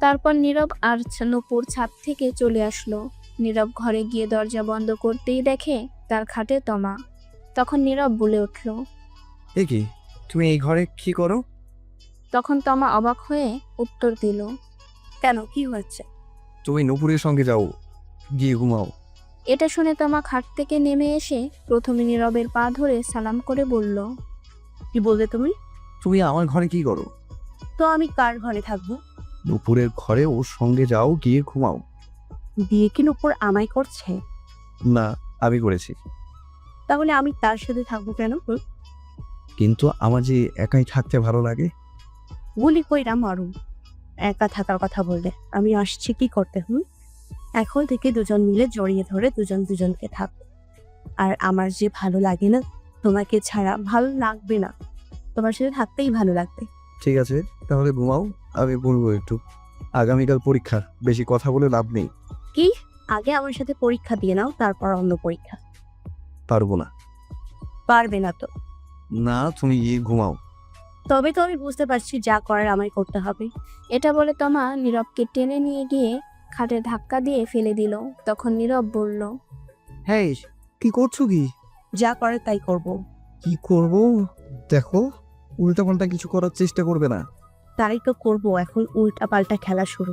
তারপর নীরব আর নূপুর ছাদ থেকে চলে আসলো। নীরব ঘরে গিয়ে দরজা বন্ধ করতেই দেখে তার খাটে তমা। তখন নীরব বলে উঠল। এ কি, তুমি এই ঘরে কি করো? তখন তমা অবাক হয়ে উত্তর দিল। কেন, কি হয়েছে? তুমি নুপুরের সঙ্গে যাও, গিয়ে ঘুমাও। এটা শুনে তমা খাট থেকে নেমে এসে প্রথমে নীরবের পা ধরে সালাম করে বলল। কি বললে তুমি? তুমি আমার ঘরে কি করো? তো আমি কার ঘরে থাকবো? নুপুরের ঘরে ওর সঙ্গে যাও, গিয়ে ঘুমাও। বিয়ে কি নুপুর আমায় করছে? না, আমি করেছি। তাহলে আমি তার সাথে থাকবো কেন? কিন্তু আমার যে একাই থাকতে ভালো লাগে। গুলি কইরা মারুম একা থাকার কথা বললে। আমি আসছি কি করতে? এখন থেকে দুজন মিলে জড়িয়ে ধরে দুজন দুজনকে থাকবো। আর আমার যে ভালো লাগে না, তোমাকে ছাড়া ভালো লাগবে না। তোমার সাথে থাকতেই ভালো লাগবে। ঠিক আছে, তাহলে ঘুমাও, আমি বলবো একটু। আগামীকাল পরীক্ষা, বেশি কথা বলে লাভ নেই। কি? আগে আমার সাথে পরীক্ষা দিয়ে নাও, তারপর অন্য পরীক্ষা। পারবো না। পারবে না তো? না, তুমি গিয়ে ঘুমাও। তবে তো আমি বুঝতে পারছি যা করার আমায় করতে হবে। এটা বলে তমা নীরবকে টেনে নিয়ে গিয়ে খাটে ধাক্কা দিয়ে ফেলে দিল। তখন নীরব বলল। হ্যাঁ, কি করছো? কি যা করে তাই করব। কি করবো? দেখো, উল্টাপাল্টা কিছু করার চেষ্টা করবে না। তাই তো করব। এখন উল্টা পাল্টা খেলা শুরু।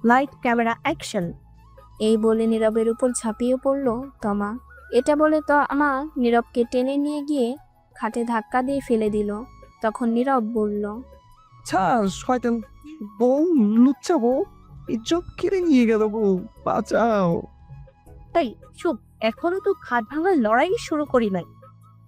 Light, camera, action. এই বলে নীরবের উপর ঝাঁপিয়ে পড়ল তমা। এটা বলে তমা নীরবকে টেনে নিয়ে গিয়ে খাটে ধাক্কা দিয়ে ফেলে দিল। তখন নীরব বলল। ছাড়, শয়তান বউ, লুচ্চা বউ, ইজ্জত কেড়ে নিয়ে গেল বউ, বাঁচাও। তাই চুপ, এখনো তো খাট ভাঙার লড়াই শুরু করি নাই।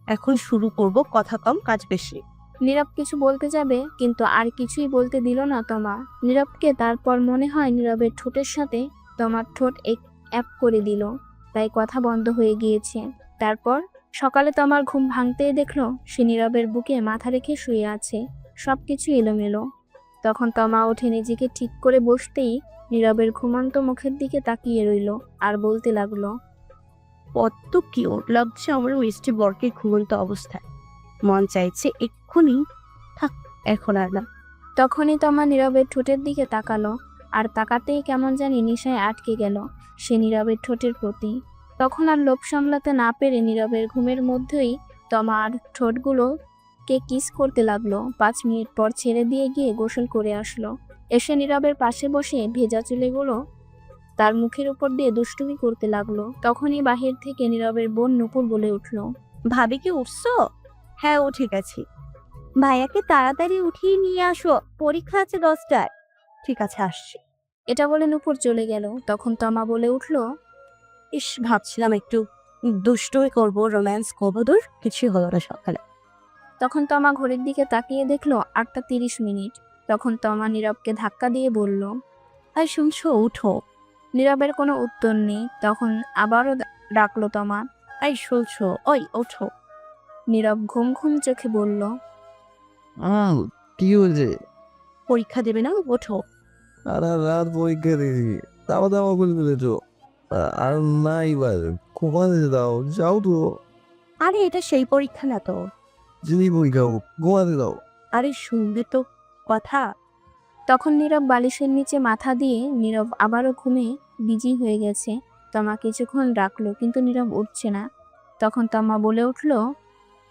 এখন শুরু করব কথা কম কাজ বেশি। নীরব কিছু বলতে যাবে, কিন্তু আর কিছুই বলতে দিল না তমা নীরবকে। তারপর মনে হয় নীরবের ঠোঁটের সাথে তমার ঠোঁট এক করে দিল, তাই কথা বন্ধ হয়ে গিয়েছে। তারপর সকালে তমার ঘুম ভাঙতেই দেখলো সে নীরবের বুকে মাথা রেখে শুয়ে আছে, সবকিছু এলোমেলো। তখন তমা উঠে নিজেকে ঠিক করে বসতেই নীরবের ঘুমন্ত মুখের দিকে তাকিয়ে রইল আর বলতে লাগলো। কত কিউট লাগছে আমার মিষ্টি বরকে ঘুমন্ত অবস্থায়। মন চাইছে এক্ষুনি থাক, এখন আর না। তখনই তমা নীরবের ঠোঁটের দিকে তাকালো, আর তাকাতেই কেমন জানি নেশায় আটকে গেল সে নীরবের ঠোঁটের প্রতি। তখন আর লোভ সামলাতে না পেরে নীরবের ঘুমের মধ্যেই তমা আর ঠোঁটগুলোকে কিস করতে লাগলো। 5 মিনিট পর ছেড়ে দিয়ে গিয়ে গোসল করে আসলো। এসে নীরবের পাশে বসে ভেজা চুলগুলো তার মুখের উপর দিয়ে দুষ্টুমি করতে লাগলো। তখনই বাহির থেকে নীরবের বোন নুপুর বলে উঠলো। ভাবি কি উঠছো? হ্যাঁ, উঠে গেছি। ভাইয়াকে তাড়াতাড়ি উঠিয়ে নিয়ে আসো, পরীক্ষা আছে 10টায়। ঠিক আছে, আসছি। এটা বলে নুপুর চলে গেল। তখন তমা বলে উঠলো। ইস, ভাবছিলাম একটু দুষ্টুই করবো, রোম্যান্স করবো, দূর কিছুই হলো না সকালে। তখন তমা ঘড়ির দিকে তাকিয়ে দেখলো 8টা 30 মিনিট। তখন তমা নীরবকে ধাক্কা দিয়ে বলল। আর শুনছো, উঠো। নীরবের কোনো উত্তর নেই। তখন আবারও ডাকলো তমা। এই শুনছো, ওই ওঠো। নীরব ঘুম ঘুম চোখে বলল। কি হয়েছে? পরীক্ষা দেবে না? ওঠো। আর রাত পরীক্ষা দিয়েছি, দাওয়া দাওয়া করে ফেলেছো। আর না, এবার ঘুমাতে দাও, যাও তো। আরে এটা সেই পরীক্ষা না তো। যিনি পরীক্ষা হোক, ঘুমাতে দাও। আরে শুনবে তো কথা। তখন নীরব বালিশের নিচে মাথা দিয়ে নীরব আবারও ঘুমে বিজি হয়ে গেছে। তমা কিছুক্ষণ ডাকলো, কিন্তু নীরব উঠছে না। তখন তমা বলে উঠল।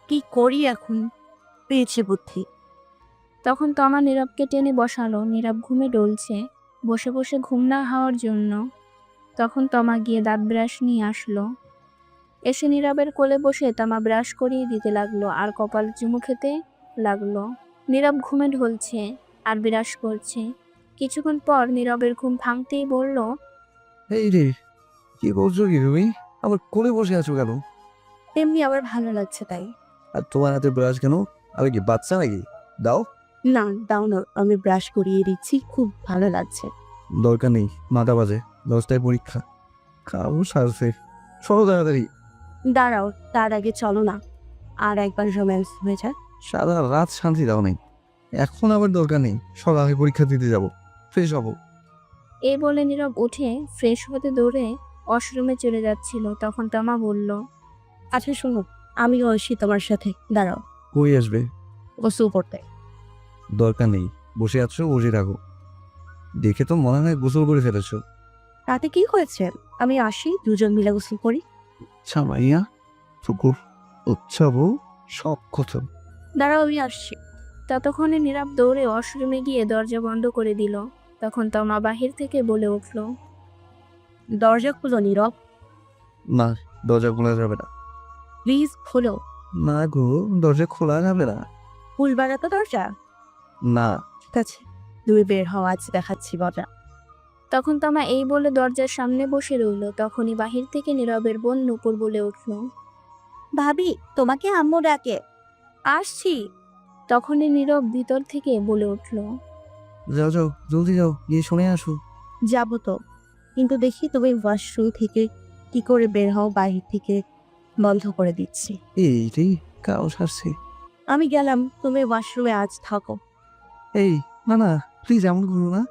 কি করি এখন? পেয়েছে বুদ্ধি। তখন তমা নীরবকে টেনে বসালো। নীরব ঘুমে ডলছে, বসে বসে ঘুম না হওয়ার জন্য। তখন তমা গিয়ে দাঁত ব্রাশ নিয়ে আসলো। এসে নীরবের কোলে বসে তমা ব্রাশ করিয়ে দিতে লাগলো আর কপাল চুমু খেতে লাগলো। নীরব ঘুমে ঢলছে আর বিরাস করছে। কিছুক্ষণ পর নীরবের ঘুম ভাঙতেই বলল। এই রে, কি করছো কি তুমি? আমার কোলে বসে আছো কেন? এমনি আমার ভালো লাগছে তাই। আর তোমার হাতে ব্রাশ কেন? আমি কি বাচ্চা নাকি? দাও। না, দাও না, আমি ব্রাশ করিয়ে দিচ্ছি, খুব ভালো লাগছে। দরকার নেই, 9টা বাজে, 10টায় পরীক্ষা। খাবো সারছে, চলো তাড়াতাড়ি। দাঁড়াও, তার আগে চলো না, আর একবার রোম্যান্স হয়ে যাক। সারা রাত শান্তি দাও নেই, এখন আবার দরকার নেই। সব আমি পরীক্ষা দিতে যাব, ফ্রেশ হবো। এই বলে নীরব উঠে ফ্রেশ হতে দৌড়ে ওয়াশরুমে চলে যাচ্ছিল। তখন তমা বলল। আচ্ছা শোনো, আমিও আসি তোমার সাথে। দাঁড়াও, কই আসবে? গোসল করতে। দরকার নেই, বসে আছো, বসে থাকো। দেখে তো মনে হয় গোসল করে ফেলেছো। তাতে কি হয়েছে? আমি আসি, দুজন মিলে গোসল করি। ছামাইয়া টুকুর উৎসব সব কথা। দাঁড়াও, আমি আসছি। ততক্ষণে নীরব দৌড়ে ওয়াশরুমে গিয়ে দরজা বন্ধ করে দিল। তখন তমা বাহির থেকে বলে উঠল, দরজা খুলো নীরব, না, দরজা খোলা যাবে না। প্লিজ খোলো। না গো, দরজা খোলা যাবে না। খুলবা না তো দরজা? না। ঠিক আছে, তুমি বের হও, আজ দেখাচ্ছি মজা। তখন তমা এই বলে দরজার সামনে বসে রইল। তখনই বাহির থেকে নীরবের বোন নূপুর বলে উঠল, ভাবি, তোমাকে আম্মু ডাকে। আসছি। তখনই নীরব ভিতর থেকে বলে উঠল, যাও যাও, জলদি যাও, গিয়ে শুনে আসো। যাবো তো, কিন্তু দেখি তুমি ওয়াশরুম থেকে কি করে বের হও, বাহির থেকে বন্ধ করে দিচ্ছি। এই রে, কাও সারছে। আমি গেলাম, তুমি ওয়াশরুমে আজ থাকো। এই না না, প্লিজ এমন করো না,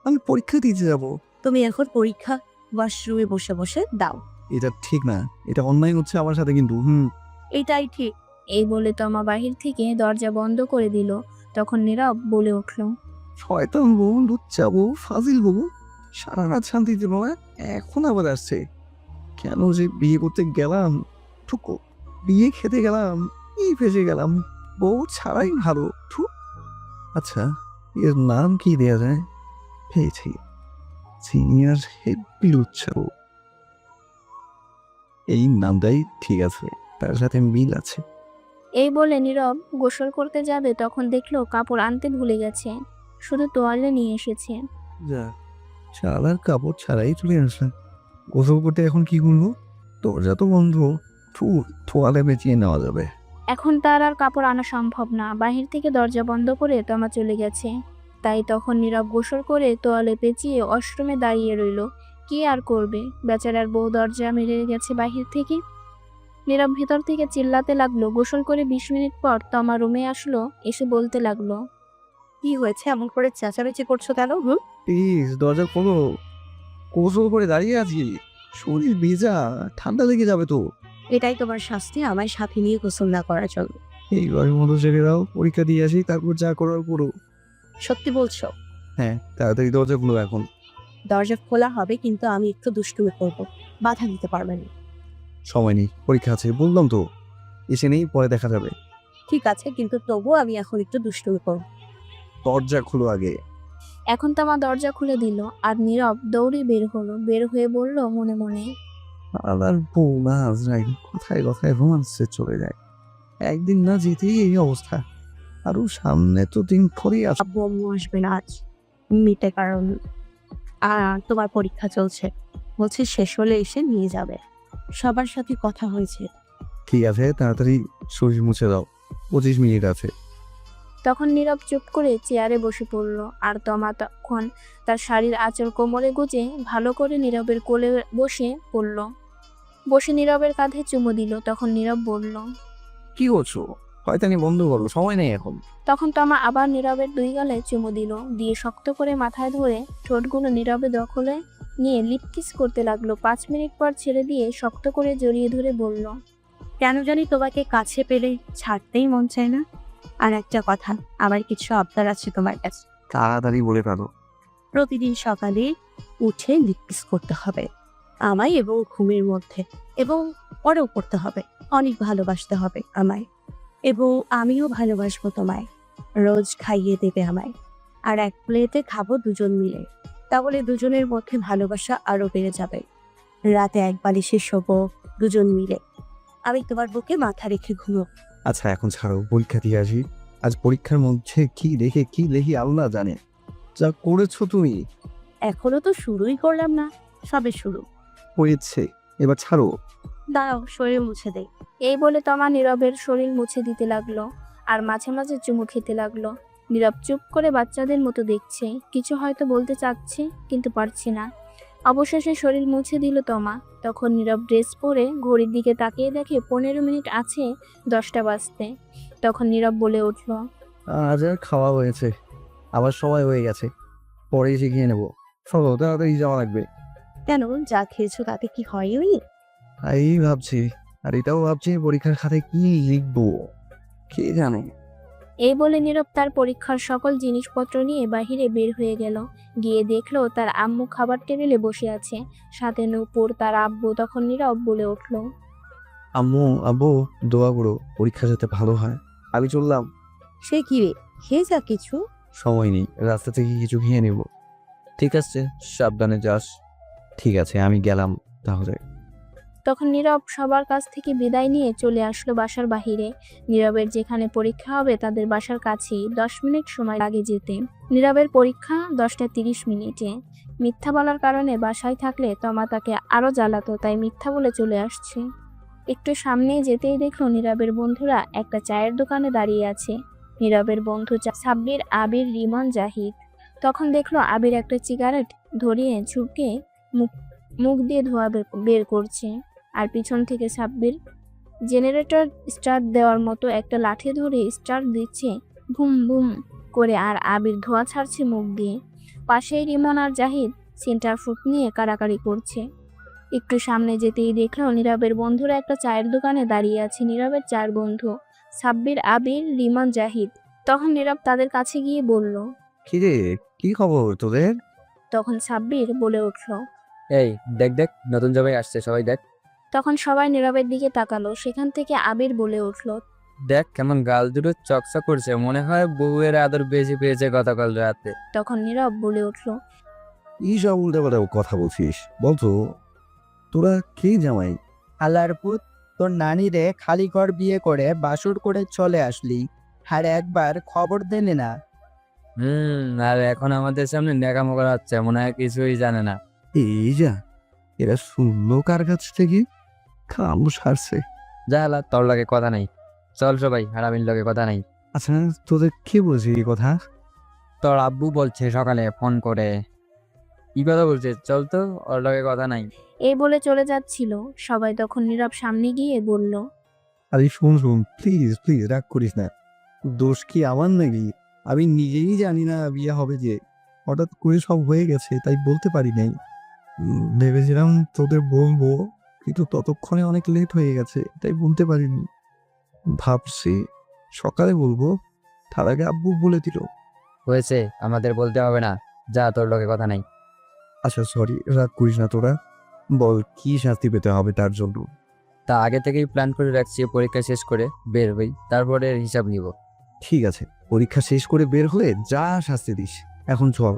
আমি পরীক্ষা দিতে যাব। তুমি এখন পরীক্ষা ওয়াশরুমে বসে বসে দাও। এটা ঠিক না, এটা অন্যায় হচ্ছে আমার সাথে কিন্তু। এটাই ঠিক। এই বলে তমা বাহির থেকে দরজা বন্ধ করে দিল। তখন নীরব বলে উঠল, শয়তান বউ, লুচ্চা বউ, ফাজিল বউ, সারা রাত শান্তি দিল না, এখন আবার আসছে। কেন যে বিয়ে করতে গেলাম, ঠুকো, বিয়ে খেতে গেলাম, এই ফেসে গেলাম, বউ ছাড়াই ভালো। আচ্ছা, এর নাম কি দেয়া যায়? পেয়েছি, সিনিয়র হেভি লুচ্চা বউ। এই নামটাই ঠিক আছে, তার সাথে মিল আছে। এই বলে নীরব গোসল করতে যাবে, তখন দেখলো কাপড় আনতে ভুলে গেছে, শুধু তোয়ালে নিয়ে এসেছে। যা, শালার কাপড় ছাড়াই চলে আসলাম। গোসল করতে এখন কি করবো? দরজা তো বন্ধ, তোয়ালে বেঁচিয়ে নেওয়া যাবে। এখন তার আর কাপড় আনা সম্ভব না। বাহির থেকে দরজা বন্ধ করে তমা চলে গেছে। তাই তখন নীরব গোসল করে তোয়ালে পেঁচিয়ে ওয়াশরুমে দাঁড়িয়ে রইল। কি আর করবে, বেচারার বউ দরজা মেরে গেছে বাহির থেকে। নীরব ভেতর থেকে চিল্লাতে লাগলো। গোসল করে 20 মিনিট পর তমা রুমে আসলো, এসে বলতে লাগলো, কি হয়েছে, এমন করে চেঁচামেচি করছো কেন? প্লিজ দরজা খোলো, গোসল করে দাঁড়িয়ে আছি, শরীর ভেজা, ঠান্ডা লেগে যাবে তো। এটাই তোমার শাস্তি, আমায় সাথে নিয়ে গোসল না করার জন্য। এইবার মতো ছেড়ে দাও, পরীক্ষা দিয়ে আসি, তারপর যা করার করো। সত্যি বলছো? হ্যাঁ, তাড়াতাড়ি দরজা খুলো এখন। দরজা খোলা হবে, কিন্তু আমি একটু দুষ্টুমি করবো, বাধা দিতে পারবে না। সময় নেই, পরীক্ষা আছে, বললাম তো, এসে নেই, পরে দেখা যাবে। ঠিক আছে, কিন্তু তবুও আমি এখন একটু দুষ্টুমি করবো। দরজা খুলো আগে। এখন তমা দরজা খুলে দিল। আর নীরব দৌড়ে বের হলো। বের হয়ে বলল মনে মনে, আলার বউ না আজরাইল কোথায় কোথায় রোমান্সে চলে যায়, একদিন না যেতেই এই অবস্থা, আরো সামনে তো দিন পরেই আসবে। আব্বু আম্মু আসবে না আজ মিটে, কারণ তোমার পরীক্ষা চলছে, বলছে শেষ হলে এসে নিয়ে যাবে। সবার সাথে কথা হয়েছে। ঠিক আছে, তাড়াতাড়ি শরীর মুছে দাও, 25 মিনিট আছে। তখন নীরব চুপ করে চেয়ারে বসে পড়ল। আর তমা তখন তার শাড়ির আঁচল কোমরে গুজে ভালো করে নীরবের কোলে বসে পড়ল। বসে নীরবের কাঁধে চুমু দিল। তখন নীরব বলল, কি করছো? হয়তানি বন্ধ করো, সময় নেই এখন। তখন তমা আবার নীরবের 2 গালে চুমু দিল, দিয়ে শক্ত করে মাথায় ধরে ঠোঁটগুলো নীরবে দখলে নিয়ে লিপ কিস করতে লাগলো। 5 মিনিট পর ছেড়ে দিয়ে শক্ত করে জড়িয়ে ধরে বলল, কেন জানি তোমাকে কাছে পেলে ছাড়তেই মন চায় না। আর একটা কথা, আমার কিছু আবদার আছে তোমার কাছে। তাড়াতাড়ি বলে ফেলো। প্রতিদিন সকালে উঠে লিপকিস করতে হবে আমায়, এবং ঘুমের মধ্যে, এবং পরেও করতে হবে। অনেক ভালোবাসতে হবে আমায়, এবং আমিও ভালোবাসবো তোমায়। রোজ খাইয়ে দেবে আমায়, আর এক প্লেটে খাবো দুজন মিলে। তাহলে দুজনের মধ্যে ভালোবাসা আরো বেড়ে যাবে। রাতে এক বালিশে শোবো দুজন মিলে, আমি তোমার বুকে মাথা রেখে ঘুমো। আচ্ছা এখন ছাড়ো, পরীক্ষা দিয়ে আসি। আজ পরীক্ষার মধ্যে কি লিখি আল্লাহ জানে। যা করেছো তুমি। এখনো তো শুরুই করলাম না, সবে শুরু। হয়েছে, এবার ছাড়ো। দাঁড়াও, শরীর মুছে দেই। এই বলে তমা নীরবের শরীর মুছে দিতে লাগলো। আর মাঝে মাঝে চুমু খেতে লাগলো। নীরব চুপ করে বাচ্চাদের মতো দেখছে, কিছু হয়তো বলতে চাচ্ছে কিন্তু পারছে না। অবশেষে শরীর মুছে দিল তমা। তখন নীরব ড্রেস পরে ঘড়ির দিকে তাকিয়ে দেখে 15 মিনিট আছে 10টা বাজতে। তখন নীরব বলে উঠল, আজ আর খাওয়া হয়েছে, আবার সময় হয়ে গেছে, পরে এসে খেয়ে নেবো। চলো, তাড়াতাড়ি যাওয়া লাগবে। কেন, যা খেয়েছো তাতে কি হয়নি? এই ভাবছি, আর এটাও ভাবছি পরীক্ষার খাতায় কি লিখবো, কে জানে। এই বলে নীরব তার পরীক্ষার সকল জিনিসপত্র নিয়ে বাহিরে বের হয়ে গেল। গিয়ে দেখলো তার আম্মু খাবার টেবিলে বসে আছে, সাথে নূপুর তার আব্বু। তখন নীরব বলে উঠল, আম্মু আব্বু দোয়া করো পরীক্ষা যাতে ভালো হয়। আমি চললাম। সে কি রে, খেয়ে যা কিছু। সময় নেই, রাস্তা থেকে কিছু খেয়ে নেব। ঠিক আছে, সাবধানে যাস। ঠিক আছে, আমি গেলাম তাহলে। তখন নীরব সবার কাছ থেকে বিদায় নিয়ে চলে আসলো বাসার বাহিরে। নীরবের যেখানে পরীক্ষা হবে তাদের বাসার কাছেই, 10 মিনিট সময় লাগে যেতে। নীরবের পরীক্ষা 10:30 মিথ্যা বলার কারণে বাসায় থাকলে তমা তাকে আরো জ্বালাতো, তাই মিথ্যা বলে চলে আসছে। একটু সামনে যেতেই দেখলো নীরবের বন্ধুরা একটা চায়ের দোকানে দাঁড়িয়ে আছে। নীরবের বন্ধু সাব্বির, আবির, রিমন, জাহিদ। তখন দেখলো আবির একটা সিগারেট ধরিয়ে ঝুঁকে মুখ দিয়ে ধোঁয়া বের করছে, আর পিছন থেকে সাব্বির জেনারেটর স্টার্ট দেওয়ার মতো একটা লাঠি ধরে স্টার্ট দিচ্ছে বুম বুম করে, আর আবির ধোঁয়া ছাড়ছে মুখ দিয়ে। পাশেই রিমন আর জাহিদ সেন্টার ফুট নিয়ে কাড়াকাড়ি করছে। একটু সামনে যেতেই দেখলো নীরবের বন্ধুরা একটা চায়ের দোকানে দাঁড়িয়ে আছে। নীরবের 4 বন্ধু, সাব্বির, আবির, রিমন, জাহিদ। তখন নীরব তাদের কাছে গিয়ে বলল, কি রে, কি খবর তোদের? তখন সাব্বির বলে উঠল। এই দেখ দেখ, নতুন জামাই আসছে, সবাই দেখ। তখন সবাই নীরবের দিকে তাকালো। সেখান থেকে আবির বলে উঠল, দেখ কেমন গাল দুটো চকচক করছে, মনে হয় বউয়ের আদর বেশি পেয়েছে গতকাল রাতে। তখন নীরব বলে উঠল, এই সব উল্টাপাল্টা কথা বলছিস? বলতো তোরা কে জামাই? আল্লাহর পুত, তোর নানি রে খালি ঘর বিয়ে করে বাসুর করে চলে আসলি, আর একবার খবর দিলি না। আর এখন আমাদের সামনে ন্যাকামো করা হচ্ছে, মনে হয় কিছুই জানে না। এই যা, এরা শুনলো কার কাছ থেকে? খাম সারছে। যা হালা, তোর লাগে কথা নাই। চল সবাই, হারামির লগে কথা নাই। আচ্ছা, তোদের কে বলছি এই কথা? তোর আব্বু বলছে সকালে ফোন করে। কি কথা বলছে? চল তো, ওর লগে কথা নাই। এই বলে চলে যাচ্ছিল। সবাই তখন নীরব সামনে গিয়ে বলল, আরে শুন শুন, প্লিজ প্লিজ রাগ করিস না। দোষ কি আমার নাকি? আমি নিজেই জানি না বিয়ে হবে যে, হঠাৎ করে সব হয়ে গেছে, তাই বলতে পারি নাই। ভেবেছিলাম তোদের বলবো, কিন্তু ততক্ষণে অনেক লেট হয়ে গেছে, তাই বলতে পারিনি। ভাবছি সকালে বলবো, তার আগে আব্বু বলে দিল। হয়েছে, আমাদের বলতে হবে না। যা, তোর লগে কথা নাই। আচ্ছা সরি, রাগ করিস না তোরা। বল কি শাস্তি পেতে হবে তার জন্য? তা আগে থেকেই প্ল্যান করে রাখছি, পরীক্ষা শেষ করে বের হই, তারপরে হিসাব নিব। ঠিক আছে, পরীক্ষা শেষ করে বের হলে যা শাস্তি দিস। এখন চল।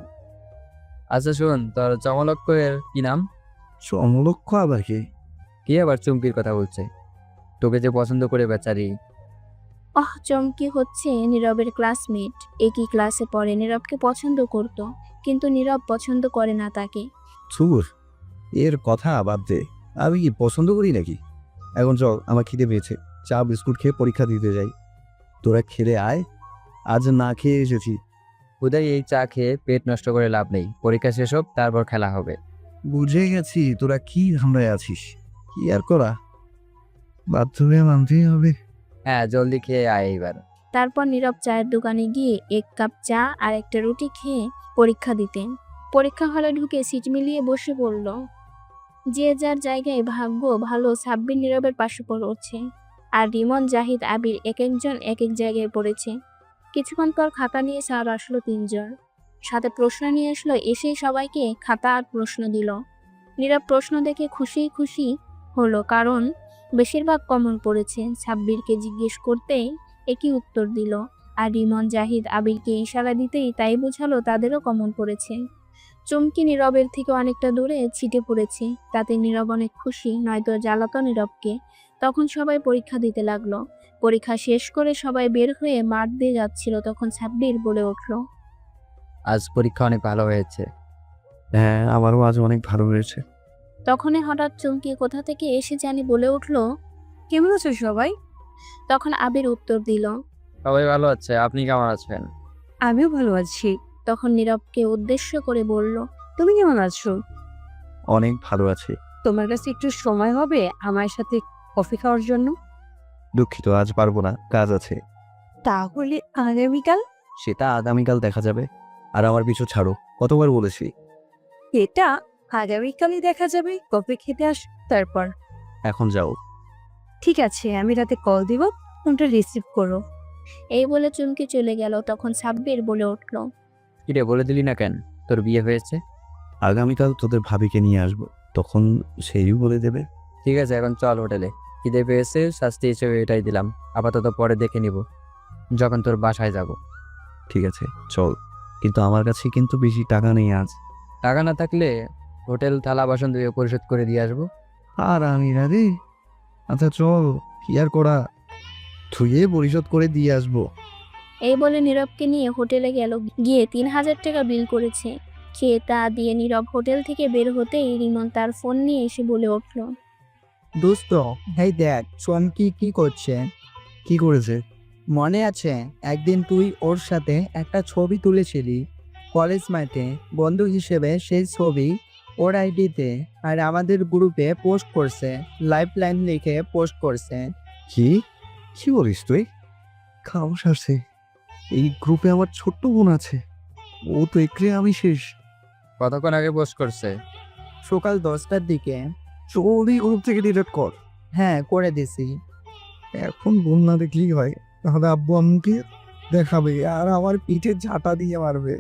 আচ্ছা শোন, তোর চমলক্ষ্যের কি নাম? সমলক্ষ্য আবার কি? কি আবার চুমকির কথা বলছে? তোকে যে পছন্দ করে বেচারি। চমকি হচ্ছে নীরবের ক্লাসমেট, একই ক্লাসে পড়ে, নীরবকে পছন্দ করত, কিন্তু নীরব পছন্দ করে না তাকে। চুর, এর কথা বাদ দে। আমি কি পছন্দ করি নাকি? এখন চল, আমার খিদে পেয়েছে, চা বিস্কুট খেয়ে পরীক্ষা দিতে যাই। তোরা খেলে আয়, আজ না খেয়ে এসেছি। উদয়, এই চা খেয়ে পেট নষ্ট করে লাভ নেই। পরীক্ষা শেষ হোক, তারপর খেলা হবে। বুঝে গেছি তোরা কি ঝামেলায় আছিস। কি আর করা, বাধ্য হয়ে মানতেই হবে। হ্যাঁ, জলদি খেয়ে আয় এইবার। তারপর নীরব চায়ের দোকানে গিয়ে 1 কাপ চা আর একটা রুটি খেয়ে পরীক্ষা দিতেন। পরীক্ষা হলে ঢুকে সিট মিলিয়ে বসে পড়ল। যে যার জায়গায়, ভাগ্য ভালো সাব্বির নীরবের পাশে পড়ছে, আর রিমন, জাহিদ, আবির এক একজন এক এক জায়গায় পড়েছে। কিছুক্ষণ পর খাতা নিয়ে স্যার আসলো 3 জন, সাথে প্রশ্ন নিয়ে আসলো। এসেই সবাইকে খাতা আর প্রশ্ন দিল। নীরব প্রশ্ন দেখে খুশি খুশি হলো, কারণ বেশিরভাগ কমন পড়েছে। সাব্বিরকে জিজ্ঞেস করতেই একই উত্তর দিল, আর রিমন, জাহিদ, আবিরকে ইশারা দিতেই তাই বোঝালো তাদেরও কমন পড়েছে। চমকি নীরবের থেকে অনেকটা দূরে ছিটে পড়েছে, তাতে নীরব অনেক খুশি, নয়তো জ্বালাতো নীরবকে। তখন সবাই পরীক্ষা দিতে লাগলো। পরীক্ষা শেষ করে সবাই বের হয়ে মাঠ দিয়ে যাচ্ছিল, তখন সাব্বির বলে উঠল, আজ পরীক্ষা অনেক ভালো হয়েছে। হ্যাঁ, আমারও আজ অনেক ভালো হয়েছে। তখনই হঠাৎ চমকি কোথা থেকে এসে জানি বলে উঠল, কেমন আছো সবাই? তখন আবির উত্তর দিল। সবাই ভালো আছে, আপনি কেমন আছেন? আমিও ভালো আছি। তখন নীরবকে উদ্দেশ্য করে বলল, তুমি কেমন আছো? অনেক ভালো আছি। তোমার কাছে একটু সময় হবে আমার সাথে কফি খাওয়ার জন্য? দুঃখিত, আজ পারবো না, কাজ আছে। তাহলে আগামীকাল? সেটা আগামীকাল দেখা যাবে। আর আমার পিছু ছাড়ো, কতবার বলেছি। এটা আগামীকালই দেখা যাবে, কফি খেতে আস তারপর। এখন যাও। ঠিক আছে, আমি রাতে কল দিব, ফোনটা রিসিভ করো। এই বলে চুমকি চলে গেল। তখন সাব্বির বলে উঠল, কিরে বলে দিলি না কেন তোর বিয়ে হয়েছে? আগামীকাল তোদের ভাবিকে নিয়ে আসবো, তখন সেই বলে দেবে। ঠিক আছে, এখন চল হোটেলে। খিদে পেয়েছে, শাস্তি হিসেবে এটাই দিলাম। আপাতত পরে দেখে নিব যখন তোর বাসায় যাব। ঠিক আছে চল, কিন্তু আমার কাছে কিন্তু বেশি টাকা নেই আজ। টাকা না থাকলে হোটেল থালা বাসন ধুয়ে পরিশোধ করে দিয়ে আসবো। আর আমি না রে। আচ্ছা চল, কি আর করা, ধুয়ে পরিশোধ করে দিয়ে আসবো। এই বলে নীরবকে নিয়ে হোটেলে গেল। গিয়ে 3,000 টাকা বিল করেছে। খেয়ে তা দিয়ে নীরব হোটেল থেকে বের হতেই রিমন তার ফোন নিয়ে এসে বলে উঠল, দোস্ত, হেই দেখ চমকি কি করছে। কি করেছে? মনে আছে একদিন তুই ওর সাথে একটা ছবি তুলেছিলি কলেজ মাঠে, বন্ধু হিসেবে সেই ছবি ওর আইডিতে আর আমাদের গ্রুপে পোস্ট করছে, লাইফ লাইন লিখে পোস্ট করছে। কি কি বলিস তুই? খামোশ আছে, এই গ্রুপে আমার ছোট্ট বোন আছে, ও তো একরে আমি শেষ। কতক্ষণ আগে পোস্ট করছে? সকাল 10টার দিকে। জলদি গ্রুপ থেকে ডিলিট কর। হ্যাঁ, করে দিছি। এখন বোন না দেখলেই হয়, তাহলে আব্বু আম্মুকে দেখাবে আর আমার পিঠে ঝাঁটা দিয়ে মারবে।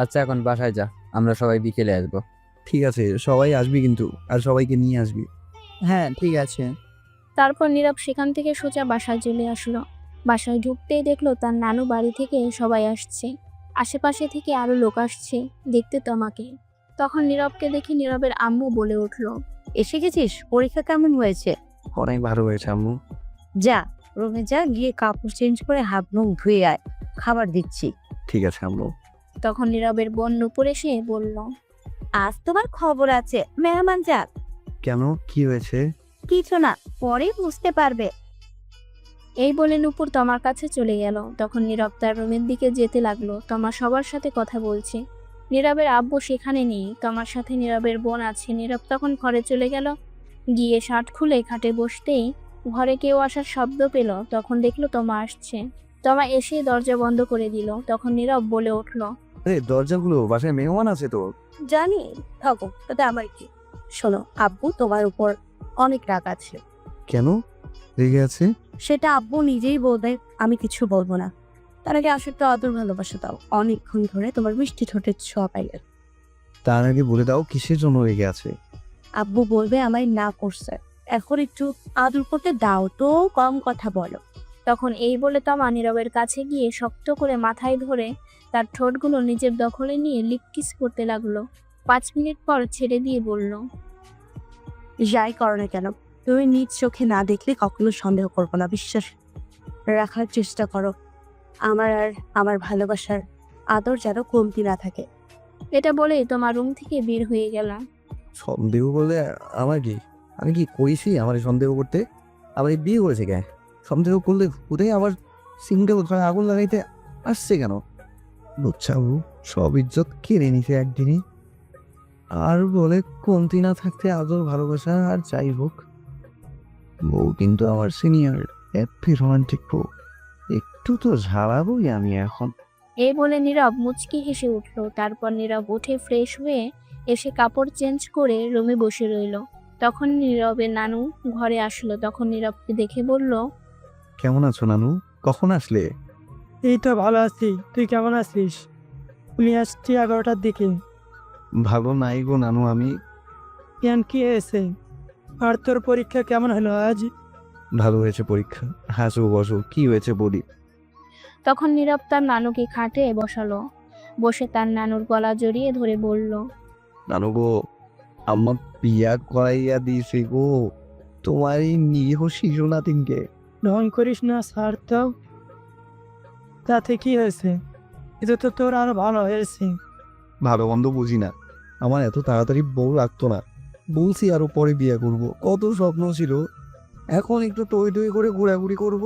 আচ্ছা এখন বাসায় যা, আমরা সবাই বিকেলে আসবো। ঠিক আছে, সবাই আসবি কিন্তু, আর সবাইকে নিয়ে আসবি। হ্যাঁ ঠিক আছে। তারপর নীরব সেখান থেকে সোজা বাসায় চলে আসলো। বাসায় ঢুকতেই দেখলো তার নানু বাড়ি থেকে সবাই আসছে। আশেপাশে থেকে আরো লোক আসছে দেখতে তমাকে। তখন নীরবকে দেখে নীরবের আম্মু বলে উঠল, এসে গেছিস? পরীক্ষা কেমন হয়েছে? অনেক ভালো হয়েছে আম্মু। যা রুমে যা, গিয়ে কাপড় চেঞ্জ করে হাত মুখ ধুয়ে আয়, খাবার দিচ্ছি। ঠিক আছে আম্মু। তখন নীরবের বোন নূপুর এসে বলল, আজ তোমার খবর আছে, মেহমান যাক। কেন, কি হয়েছে? কিছু না, পরে বুঝতে পারবে। এই বলে নূপুর তমার কাছে চলে গেল। তখন নীরব তার রুমের দিকে যেতে লাগলো। তমা সবার সাথে কথা বলছে। নীরবের আব্বু সেখানে নেই, তমার সাথে নীরবের বোন আছে। নীরব তখন ঘরে চলে গেল। গিয়ে শার্ট খুলে খাটে বসতেই ঘরে কেউ আসার শব্দ পেল। তখন দেখলো তমা আসছে। তমা এসে দরজা বন্ধ করে দিল। তখন নীরব বলে উঠল, দরজাগুলো, বাসায় মেহমান আছে তো। জানি, থাকো, তাতে আমার কি। শোনো, আব্বু তোমার উপর অনেক রাগ আছে। কেন রেগে আছে? সেটা আব্বু নিজেই বলবে, আমি কিছু বলবো না। তার আগে আসলে তো আদর ভালোবাসা দাও, অনেকক্ষণ ধরে তোমার মিষ্টি ঠোঁটের ছোঁয়া পাইলে। তার আগে বলে দাও কিসের জন্য রেগে আছে। আব্বু বলবে আমায় না করছে, এখন একটু আদর করতে দাও তো, কম কথা বলো। তখন এই বলে তমা নীরবের কাছে গিয়ে শক্ত করে মাথায় ধরে তার ঠোঁটগুলো নিজের দখলে নিয়ে লিপ কিস করতে লাগলো। 5 মিনিট পর ছেড়ে দিয়ে বলল, যাই করো না কেন, তুমি নিজ চোখে না দেখলে কখনো সন্দেহ করবো না, বিশ্বাস রাখার চেষ্টা করো। আমার আর আমার ভালোবাসার আদর যেন কমতি না থাকে। এটা বলে তোমার রুম থেকে বের হয়ে গেল। সন্দেহ বলে আমার কি, আমি কি কইছি আমার সন্দেহ করতে? আবার এই বিয়ে করেছে কে? সন্দেহ করলে কোথায় আবার সিঙ্গেল ঘরে আগুন লাগাইতে আসছে কেন? বুঝছাবু, সব ইজ্জত কেড়ে নিছে একদিনই। আর বলে কমতি না থাকতে আদর ভালোবাসা আর যাই হোক। বউ কিন্তু আমার সিনিয়র, হ্যাপি রোমান্টিক বউ, একটু তো ঝাড়াবোই আমি এখন। এই বলে নীরব মুচকি হেসে উঠল। তারপর নীরব উঠে ফ্রেশ হয়ে এসে কাপড় চেঞ্জ করে রুমে বসে রইল। তখন নীরবের নানু ঘরে আসলো। তখন নীরবকে দেখে বলল, কেমন আছো নানু, কখন আসলে? এই তো ভালো আছি, তুই কেমন আছিস? আমি আসছি 11টার দিকে। ভালো নাই গো নানু আমি। কেন, কি হয়েছে? আর তোর পরীক্ষা কেমন হলো আজ? ভালো হয়েছে পরীক্ষা। হাসো বসো, কি হয়েছে বলি। তখন নীরব তার নানুকে খাটে বসালো। বসে তার নানুর গলা জড়িয়ে ধরে বলল, নানু গো, আমার বিয়া করাইয়া দিয়েছে গো তোমার এই নিরীহ শিশু নাতিনকে। ঢং করিস না স্যার, তো তাতে কি হয়েছে? এটা তো তোর আরো ভালো হয়েছে। ভালো মন্দ বুঝি না, আমার এত তাড়াতাড়ি বউ রাখতো না। বলছি আরো পরে বিয়ে করব, কত স্বপ্ন ছিল। এখন একটু টই টই করে ঘোরাঘুরি করব,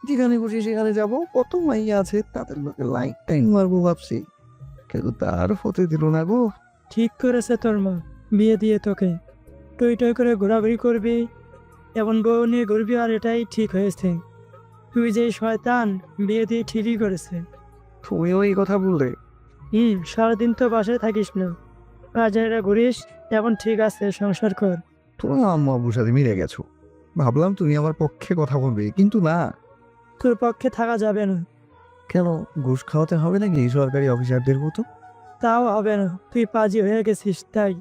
যেখানে খুশি সেখানে যাব, কত মাইয়া আছে তাদের লোকে লাইফ টাইম মারবো ভাবছি, কিন্তু তার হতে দিল না গো। ঠিক করেছে তোর মা, বিয়ে দিয়ে তোকে টই টই করে ঘোরাঘুরি করবি, এমন বউ নিয়ে ঘুরবি, আর এটাই ঠিক হয়েছে। তুই যে শয়তান, বিয়ে দিয়ে ঠিকই করেছে। তুমিও এই কথা বললে? সারাদিন তো বাসায় থাকিস না, কাজেরা ঘুরিস, এখন ঠিক আছে, সংসার কর। তুমি আম্মু আব্বুর সাথে মিলে গেছো, ভাবলাম তুমি আমার পক্ষে কথা বলবে, কিন্তু না, তোর পক্ষে থাকা যাবে না। কেন, ঘুষ খাওয়াতে হবে নাকি সরকারি অফিসারদের মতো? তাও হবে না, তুই পাজি হয়ে গেছিস তাই।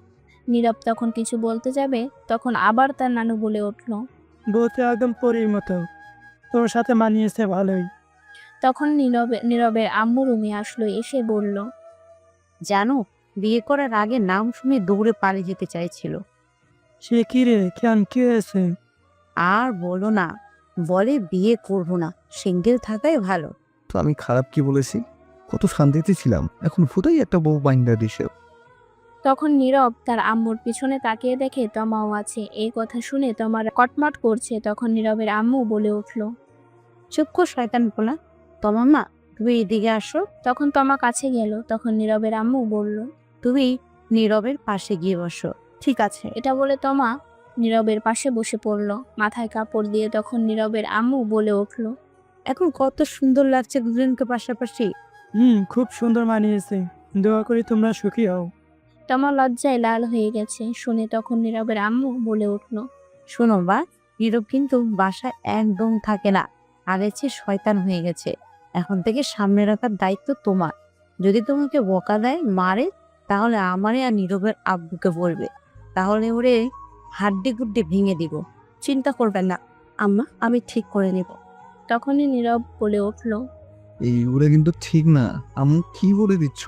নীরব তখন কিছু বলতে যাবে, তখন আবার তার নানু বলে উঠল। বলতে একদম পরীর মতো, তোর সাথে মানিয়েছে ভালোই। তখন নীরবের আম্মু রুমে আসলো, এসে বলল, জানো, বিয়ে করার আগে নাম শুনে দৌড়ে পালিয়ে যেতে চাইছিল। সে কি রে, কেন কি হয়েছে? আর বলো না, বলে বিয়ে করবো না, সিঙ্গেল থাকাই ভালো। তো আমি খারাপ কি বলেছি? কত শান্তিতে ছিলাম, এখন ফুটাই একটা বউ বাইন্দা দিছে। তখন নীরব তার আম্মুর পিছনে তাকিয়ে দেখে তমাও আছে। এই কথা শুনে তমার কটমট করছে। তখন নীরবের আম্মু বলে উঠল। চুপ কর শয়তান পোলা, তোমার মা, তুমি এদিকে আসো। তখন তমা কাছে গেল। তখন নীরবের আম্মু বলল, তুমি নীরবের পাশে গিয়ে বসো। ঠিক আছে। এটা বলে তমা নীরবের পাশে বসে পড়ল, মাথায় কাপড় দিয়ে। তখন নীরবের আম্মু বলে উঠল, এখন কত সুন্দর লাগছে দুজনকে পাশাপাশি। খুব সুন্দর মানিয়েছে, দোয়া করি তোমরা সুখী হও। তমা লজ্জায় লাল হয়ে গেছে শুনে। তখন নীরবের আম্মু বলে উঠল, শোনো বা, নীরব কিন্তু বাসায় একদম থাকে না, আগের চেয়ে শয়তান হয়ে গেছে। এখন থেকে সামনে রাখার দায়িত্ব তোমার। যদি তোমাকে বকা দেয়, মারে, তাহলে আমারে আর নীরবের আব্বুকে বলবে, তাহলে ওরে হাড্ডি গুড্ডি ভেঙে দিব। চিন্তা করবেন না আম্মা, আমি ঠিক করে নেব। তখনই নীরব বলে উঠল, এইগুলো কিন্তু ঠিক না। আমি কি বলে দিচ্ছ?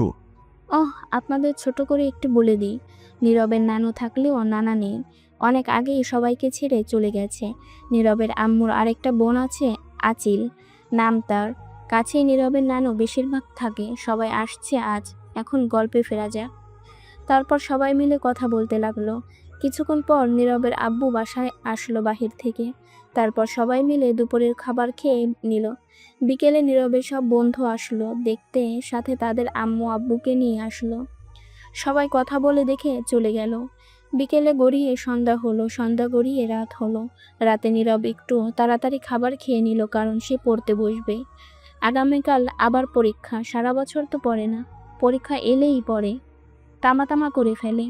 আপনাদের ছোট করে একটু বলে দিই, নীরবের নানু থাকলেও নানা নেই, অনেক আগেই সবাইকে ছেড়ে চলে গেছে। নীরবের আম্মুর আরেকটা বোন আছে, আচিল নাম তার। কাছেই নীরবের নানু বেশিরভাগ থাকে। সবাই আসছে আজ, এখন গল্পে ফেরা যাক। তারপর সবাই মিলে কথা বলতে লাগলো। কিছুক্ষণ পর নীরবের আব্বু বাসায় আসলো বাহির থেকে। তারপর সবাই মিলে দুপুরের খাবার খেয়ে নিল। বিকেলে নীরবের সব বন্ধু আসলো দেখতে, সাথে তাদের আম্মু আব্বুকে নিয়ে আসলো। সবাই কথা বলে দেখে চলে গেল। বিকেলে গড়িয়ে সন্ধ্যা হলো, সন্ধ্যা গড়িয়ে রাত হলো। রাতে নীরব একটু তাড়াতাড়ি খাবার খেয়ে নিল, কারণ সে পড়তে বসবে। আগামীকাল আবার পরীক্ষা, সারা বছর তো পড়ে না, পরীক্ষা এলেই পড়ে, তামা করে ফেলে।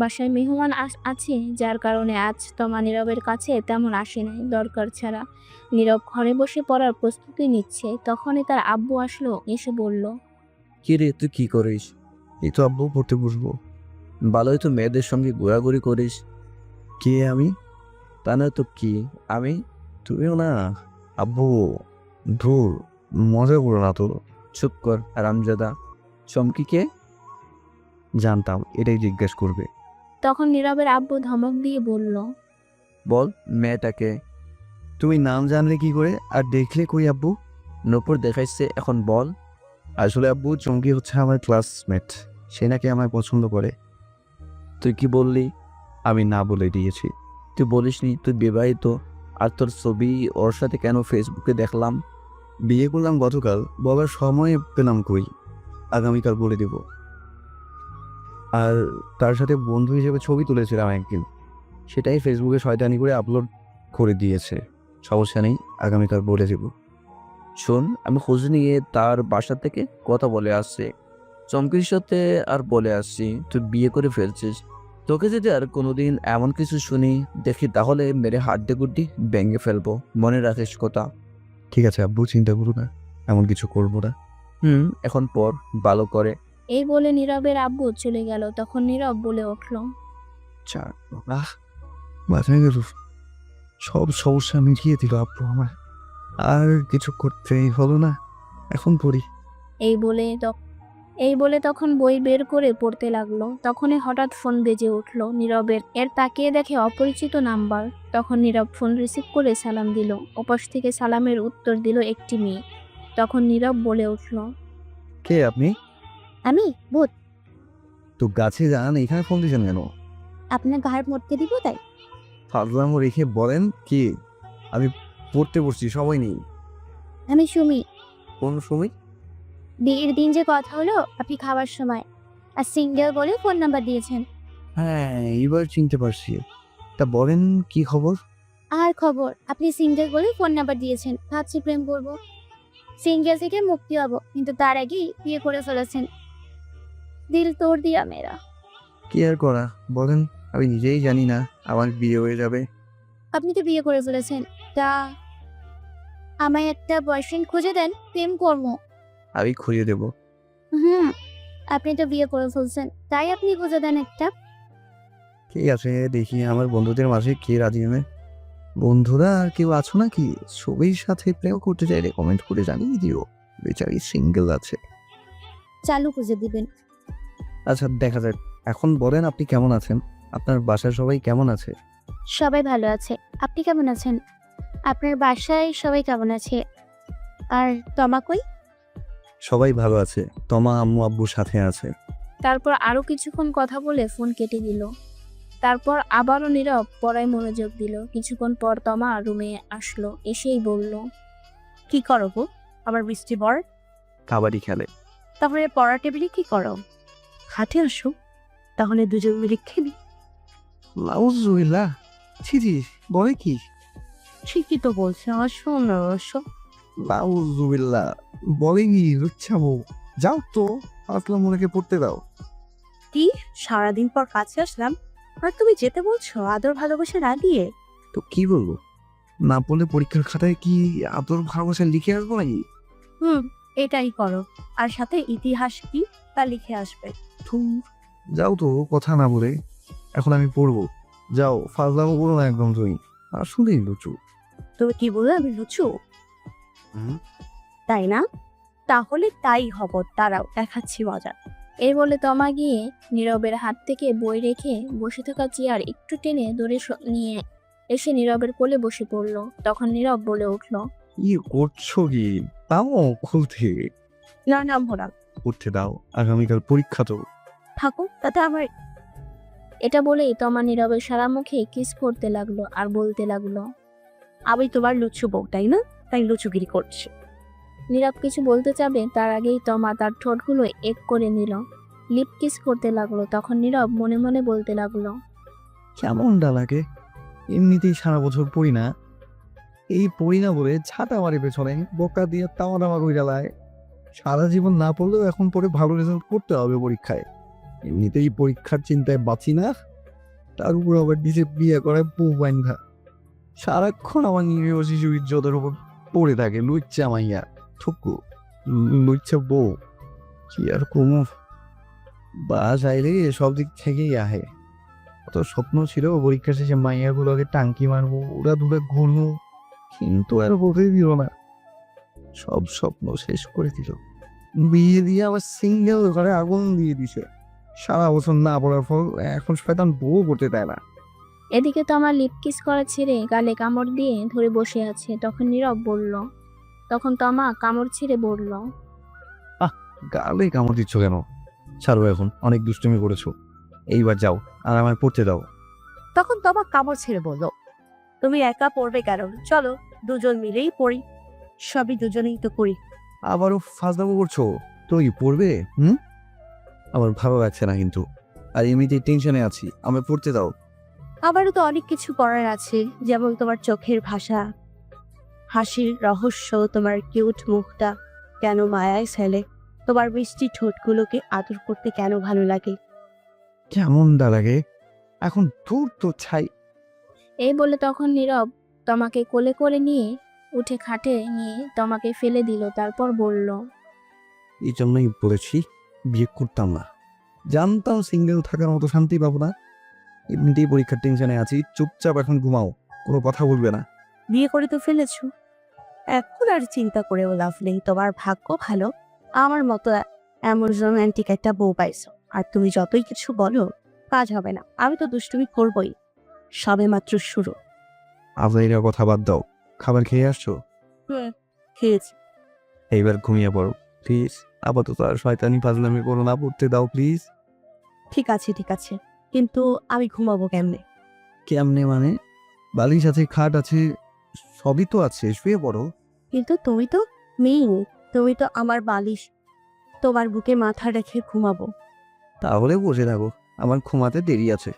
বাসায় মেহমান আছে, যার কারণে আজ তমা নীরবের কাছে তেমন আসে নাই দরকার ছাড়া। নীরব ঘরে বসে পড়ার প্রস্তুতি নিচ্ছে। তখনই তার আব্বু আসলো, এসে বলল, কি রে, তুই কি করিস? এই তো আব্বু, পড়তে বসবো। ভালোই তো মেয়েদের সঙ্গে ঘোরাঘুরি করিস। কে আমি? তা না তো কি, আমি। তুমিও না? আব্বু ধুর, মজা করো না তো। চুপ কর হারামজাদা। চমকিকে? জানতাম এটাই জিজ্ঞেস করবে। তখন নীরবের আব্বু ধমক দিয়ে বলল, বল মেয়েটাকে। তুমি নাম জানলে কি করে, আর দেখলে কই আব্বু? নূপুর দেখাইছে, এখন বল। আসলে আব্বু, চমকি হচ্ছে আমার ক্লাসমেট, সে নাকি আমায় পছন্দ করে। তুই কি বললি? আমি না বলে দিয়েছি। তুই বলিসনি তুই বিবাহিত, আর তোর ছবি ওর সাথে কেন ফেসবুকে দেখলাম? বিয়ে করলাম গতকাল, বলার সময় পেলাম কই, আগামীকাল বলে দেব। আর তার সাথে বন্ধু হিসেবে ছবি তুলেছিলাম একদিন, সেটাই ফেসবুকে শয়তানি করে আপলোড করে দিয়েছে। সমস্যা নেই, আগামীকাল বলে দেব। শোন, আমি খোঁজ নিয়ে তার বাসা থেকে কথা বলে আসছি, চমকির সাথে আর বলে আসছি তুই বিয়ে করে ফেলছিস। তোকে যদি আর কোনোদিন এমন কিছু শুনি দেখি, তাহলে মেরে হাড্ডি গুড্ডি ভেঙে ফেলবো, মনে রাখিস কথা। ঠিক আছে আব্বু, চিন্তা করো না, এমন কিছু করবো না। এখন পর ভালো করে। এই বলে নীরবের আব্বু চলে গেল। তখন নীরব বলে উঠল, চার মাথায় গেল, সব সমস্যা মিটিয়ে দিল আব্বু আমার। আর কিছু করতেই হলো না, এখন পড়ি। এই বলে তখন বই বের করে পড়তে লাগলো। তখনই হঠাৎ ফোন বেজে উঠল নীরবের। তাকিয়ে দেখে অপরিচিত নাম্বার। তখন নীরব ফোন রিসিভ করে সালাম দিল। ওপাশ থেকে সালামের উত্তর দিল একটি মেয়ে। তখন নীরব বলে উঠল, কে আপনি? আমি ভূত। তো গাছে যান, এখানে ফোন দিয়েছেন কেন? আপনার ঘাড় মটকে দিব তাই। ফাজলামো রেখে বলেন কি? আমি পড়তে বসছি, সবাই নেই। আমি সুমি। কোন সময়? বিয়ের দিন যে কথা হলো আপনি খাওয়ার সময়, আর সিঙ্গেল বলে ফোন নাম্বার দিয়েছেন। হ্যাঁ, এবার চিনতে পারছি। তা বলেন কি খবর? আর খবর, আপনি সিঙ্গেল বলে ফোন নাম্বার দিয়েছেন, ভাবছি প্রেম করবো, সিঙ্গেল থেকে মুক্তি হব, কিন্তু তার আগেই বিয়ে করে ফেলেছেন। দিল তোড় দিয়া মেরা। কি আর করা, বলেন। আমি নিজেই জানি না আমার বিয়ে হয়ে যাবে। আপনি তো বিয়ে করে ফেলেছেন, তা আমায় একটা বয়ফ্রেন্ড খুঁজে দেন, প্রেম করবো। আমি খুঁজে দেবো। হুম, আপনি তো বিয়ে করে ফেলছেন, তাই আপনি খুঁজে দেন একটা। ঠিক আছে, দেখি আমার বন্ধুদের মাঝে কে রাজি হবে। বন্ধুরা আর কেউ আছো নাকি? সবাই সাথে প্রেম করতে চাইলে কমেন্ট করে জানিয়ে দিও। বেচারি সিঙ্গেল আছে। চালু খুঁজে দিবেন। আচ্ছা, দেখা যাক। এখন বলেন আপনি কেমন আছেন? আপনার বাসার সবাই কেমন আছে? সবাই ভালো আছে। আপনি কেমন আছেন? আপনার বাসায় সবাই কেমন আছে? আর তমা কই? সবাই ভালো আছে। তমা আম্মু আব্বুর সাথে আছে। তারপর আরো কিছুক্ষণ কথা বলে ফোন কেটে দিল। তারপর আবারও নীরব পড়ায় মনোযোগ দিল। কিছুক্ষণ পর তমা রুমে আসলো, এসেই বলল, কি করো গো আমার বৃষ্টি বর? কাবাডি খেলে। তারপরে পড়া টেবিলে কি করো? হাতে আসো, তাহলে দুজন মিলে খেলি। লাউজুবিল্লাহ, ছি ছি, বলে কি? ঠিকই তো বলছে, আসো না আসো। লাউজুবিল্লাহ, বলে কি? লুচ্ছাবো। যাও তো, আসলাম ওনাকে পড়তে দাও। কি সারাদিন পর কাছে আসলাম আর তুমি যেতে বলছো আদর ভালোবাসা না দিয়ে? তো কি বলবো? না পড়লে পরীক্ষার খাতায় কি আদর ভালোবাসা লিখে আসবো নাকি? এটাই করো, আর সাথে ইতিহাস কি তা লিখে আসবে। ধুর, যাও তো কথা না বলে। এখন আমি পড়বো। যাও, ফাজলামো করো না একদম তুমি। আসলেই লুচু। তুমি কি বললে আমি লুচু? হুম? তাই না? তাহলে তাই হব, দাঁড়াও দেখাচ্ছি মজা। এই বলে তমা গিয়ে নীরবের হাত থেকে বই রেখে বসে থাকা চেয়ার একটু টেনে দূরে নিয়ে এসে নীরবের কোলে বসে পড়ল। তখন নীরব বলে উঠল, কি করছো কি? তাও খুলতে না না ভোলা, উঠতে দাও, আগামীকাল পরীক্ষা তো। থাকো তাতে আমার। এটা বলেই তমা নীরবের সারা মুখে কিস করতে লাগলো আর বলতে লাগলো, আমি তোমার লুচু বউ তাই না, তাই লুচুগিরি করছি। নীরব কিছু বলতে যাবে তার আগেই তমা তার ঠোঁটগুলো এক করে নিল, লিপ কিস করতে লাগলো। তখন নীরব মনে মনে বলতে লাগলো, কেমনটা লাগে? এমনিতেই সারা বছর পড়ি না, এই পড়ি না বলে ছাতা মারি পেছনে, বোকা দিয়ে তামা তামা করে জ্বালায়। সারা জীবন না পড়লেও এখন পরে ভালো রেজাল্ট করতে হবে পরীক্ষায়। এমনিতেই পরীক্ষার চিন্তায় বাঁচি না, তার উপর আবার নিজে বিয়ে করে বউ বান্ধা। সারাক্ষণ আমার নিরীহ শিশু ইজ্জতের উপর পড়ে থাকে লুচ্চা মাইয়া। থুকু, লুচ্চা বউ। কি আর কমু, বাস আইলে সব দিক থেকেই আহে। কত স্বপ্ন ছিল পরীক্ষা শেষে মাইয়াগুলোকে টাঙ্কি মারবো, ওরা দূরে ঘুরবো, কিন্তু আর বলতে দিল না। সব স্বপ্ন শেষ করে দিল। বিয়ে দিয়ে আবার সিঙ্গেল ঘরে আগুন দিয়ে দিছে। সারা বছর না পড়ার ফল এখন শয়তান বউ পড়তে দেয় না। এদিকে তমা লিপ কিস করা ছেড়ে গালে কামড় দিয়ে ধরে বসে আছে। তখন নীরব বলল, তখন তমা কামড় ছেড়ে বলল, গালে কামড় দিচ্ছ কেন? ছাড়ো, এখন অনেক দুষ্টুমি করেছো। এইবার যাও আর আমায় পড়তে দাও। তখন তোমার কামড় ছেড়ে বলল, তুমি একা পড়বে কেন, চলো দুজন মিলেই পড়ি, সবই দুজনেই তো করি। আবারও ফাজলামো করছো? তুই পড়বে? আমার ভালো লাগছে না কিন্তু, আর এমনিতেই টেনশনে আছি, আমায় পড়তে দাও। আমারও তো অনেক কিছু করার আছে, যেমন তোমার চোখের ভাষা, হাসির রহস্য, তোমার কিউট মুখটা কেন মায়ায় ফেলে, তোমার মিষ্টি ঠোঁটগুলোকে আদর করতে কেন ভালো লাগে। কেমনটা লাগে? এখন দূর তো ছাই। এই বলে তখন নীরব তমাকে কোলে করে নিয়ে উঠে খাটে নিয়ে তমাকে ফেলে দিল। তারপর বলল, এই জন্যই বলেছি বিয়ে করতাম না। জানতাম সিঙ্গেল থাকার মতো শান্তি পাবো না। এমনিতেই পরীক্ষার টেনশনে আছি, চুপচাপ এখন ঘুমাও, কোনো কথা বলবে না। বিয়ে করে তো ফেলেছো, এখন আর চিন্তা করেও লাভ নেই। তোমার ভাগ্য ভালো, আমার মতো এমন রোম্যান্টিক একটা বউ পাইছো। আর তুমি যতই কিছু বলো কাজ হবে না, আমি তো দুষ্টুমি করবই, সবে মাত্র শুরু। আজাইরা কথা বাদ দাও, খাবার খেয়ে আসছো? খেয়েছি। এইবার ঘুমিয়ে পড়ো প্লিজ। আপাতত আর শয়তানি ফাজলামি করো না, পড়তে দাও প্লিজ। ঠিক আছে ঠিক আছে, কিন্তু আমি ঘুমাবো কেমনে? কেমনে মানে? বালিশ আছে, খাট আছে, সবই তো আছে, শুয়ে পড়ো। কিন্তু তুমি তো মেয়ে, তুমি তো আমার বালিশ, তোমার বুকে মাথা রেখে ঘুমাবো। তাহলে বসে থাকো, আমার ঘুমাতে দেরি আছে,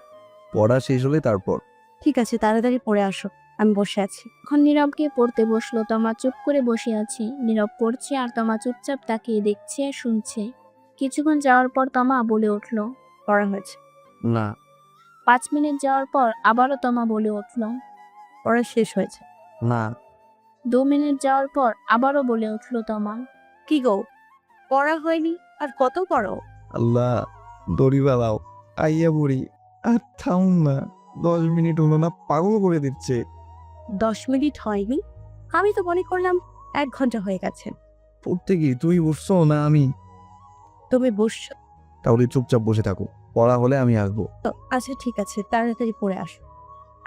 পড়া শেষ হলে তারপর। ঠিক আছে, তাড়াতাড়ি পড়ে আসো, আমি বসে আছি। এখন নীরবকে পড়তে বসলো। তমা চুপ করে বসে আছে। নীরব পড়ছে আর তমা চুপচাপ তাকিয়ে দেখছে আর শুনছে। কিছুক্ষণ যাওয়ার পর তমা বলে উঠল, পড়া হয়েছে। না, 5 মিনিট যাওয়ার পর আবারও তমা বলে উঠল, পড়া শেষ হয়েছে। না, 2 মিনিট যাওয়ার পর আবারও বলে উঠল তমা। কি গো, পড়া হয়নি আর কত পড়ো? আল্লাহ, দড়ি বালাও, আইয়া বুড়ি, আর থাম না। 10 মিনিট হলো না, পাগল করে দিচ্ছে। 10 মিনিট হয়নি? আমি তো মনে করলাম 1 ঘন্টা হয়ে গেছে। পড়তে কি তুই বসছো না আমি? তুমি বসছো? তাহলে চুপচাপ বসে থাকো, পড়া হলে আমি আসবো। আচ্ছা ঠিক আছে, তাড়াতাড়ি পড়ে আসো।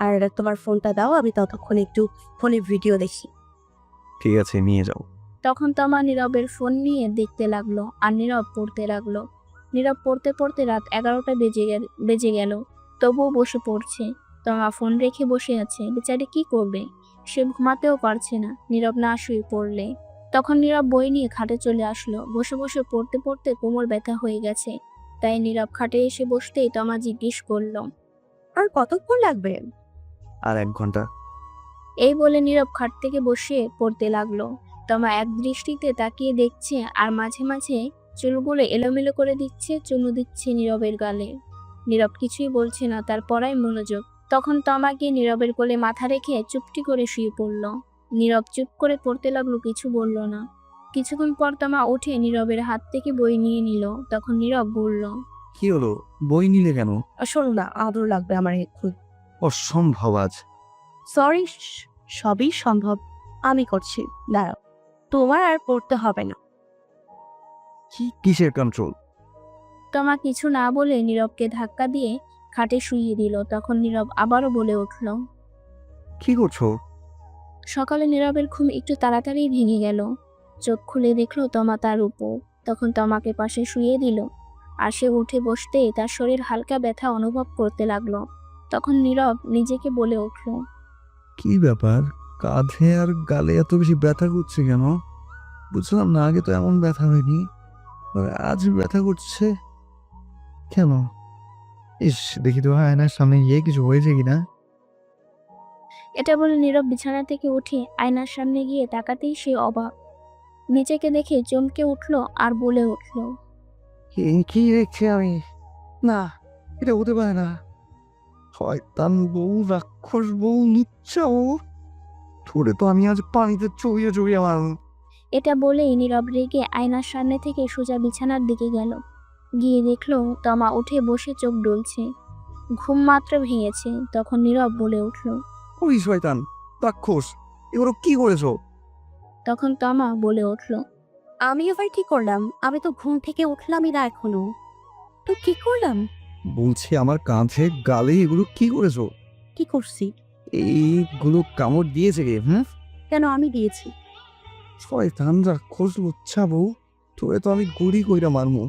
আর তোমার ফোনটা দাও, আমি ততক্ষণ একটু ফোনে ভিডিও দেখি। ঠিক আছে, নিয়ে যাও। তখন তমা নীরবের ফোন নিয়ে দেখতে লাগলো আর নীরব পড়তে লাগলো। নীরব পড়তে পড়তে রাত 11টা বেজে গেল, তবুও বসে পড়ছে। তমা ফোন রেখে বসে আছে, বেচারি কি করবে? সে ঘুমাতেও পারছে না নীরব না শুয়ে পড়লে। তখন নীরব বই নিয়ে খাটে চলে আসলো। বসে বসে পড়তে পড়তে কোমর ব্যথা হয়ে গেছে, তাই নীরব খাটে এসে বসতেই তমা জিজ্ঞেস করলো, আর কতক্ষণ লাগবে? আর 1 ঘন্টা। এই বলে নীরব খাট থেকে বসে পড়তে লাগলো। তমা এক দৃষ্টিতে তাকিয়ে দেখছে আর মাঝে মাঝে চুলগুলো এলোমেলো করে দিচ্ছে, চুমু দিচ্ছে নীরবের গালে। নীরব কিছুই বলছে না, তার পড়ায় মনোযোগ। তখন তমা গিয়ে নীরবের কোলে মাথা রেখে চুপটি করে শুয়ে পড়ল। নীরব চুপ করে পড়তে লাগলো, কিছু বলল না। কিছুক্ষণ পর তমা উঠে নীরবের হাত থেকে বই নিয়ে নিল। তখন নীরব বলল, কি হলো, বই নিলে কেন? শোনো না, আদর লাগবে আমার একটু। অসম্ভব আজ। সরি, সবই সম্ভব, আমি করছি। দাঁড়াও, তোমার আর পড়তে হবে না। কিসের কন্ট্রোল? তমা কিছু না বলে নীরবকে ধাক্কা দিয়ে খাটে শুইয়ে দিল। তখন নীরব আবারও বলে উঠল। কি করছো? সকালে নীরবের ঘুম একটু তাড়াতাড়ি ভেঙে গেল। চোখ খুলে দেখলো তমা তার উপর। তখন তমাকে পাশে শুইয়ে দিল আর সে উঠে বসতেই তার শরীর হালকা ব্যথা অনুভব করতে লাগলো। তখন নীরব নিজেকে বলে উঠল, কি ব্যাপার, কাঁধে আর গালে এত বেশি ব্যথা করছে কেন? বুঝলাম না, আগে তো এমন ব্যথা হয়নি, তবে আজ ব্যথা করছে কেন? ইস, দেখি তো আয়নার সামনে গিয়ে কিছু হয়েছে কিনা। এটা বলে নীরব বিছানা থেকে উঠে আয়নার সামনে গিয়ে তাকাতেই সে অবাক। নিজেকে দেখে চমকে উঠল আর বলে উঠল, কি দেখছি আমি? না, এটা হতে পারে না। শয়তান বউ, রাক্ষস বউ, লুচ্চা বউ, ধরে তো আমি আজ পানিতে চড়িয়ে চড়িয়ে আমার। এটা বলেই নীরব রেগে আয়নার সামনে থেকে সোজা বিছানার দিকে গেল। গিয়ে দেখলো তমা উঠে বসে চোখ ডলছে, ঘুম মাত্র ভেঙেছে। তখন নীরব বলে উঠল। ওই শয়তান, রাক্ষস, এগুলো কি করেছো? তখন তমা বলে উঠল, আমি এবার কি করলাম? আমি তো ঘুম থেকে উঠলামই না এখনো। তো কি করলাম? বলছি আমার কাঁধে গালে এগুলো কি করেছো? কি করছি? এইগুলো কামড় দিয়েছে কে? কেন আমি দিয়েছি? শয়তান, রাক্ষস, লুচ্চা বউ, তোরে তো আমি গুড়ি কইরা মারমু।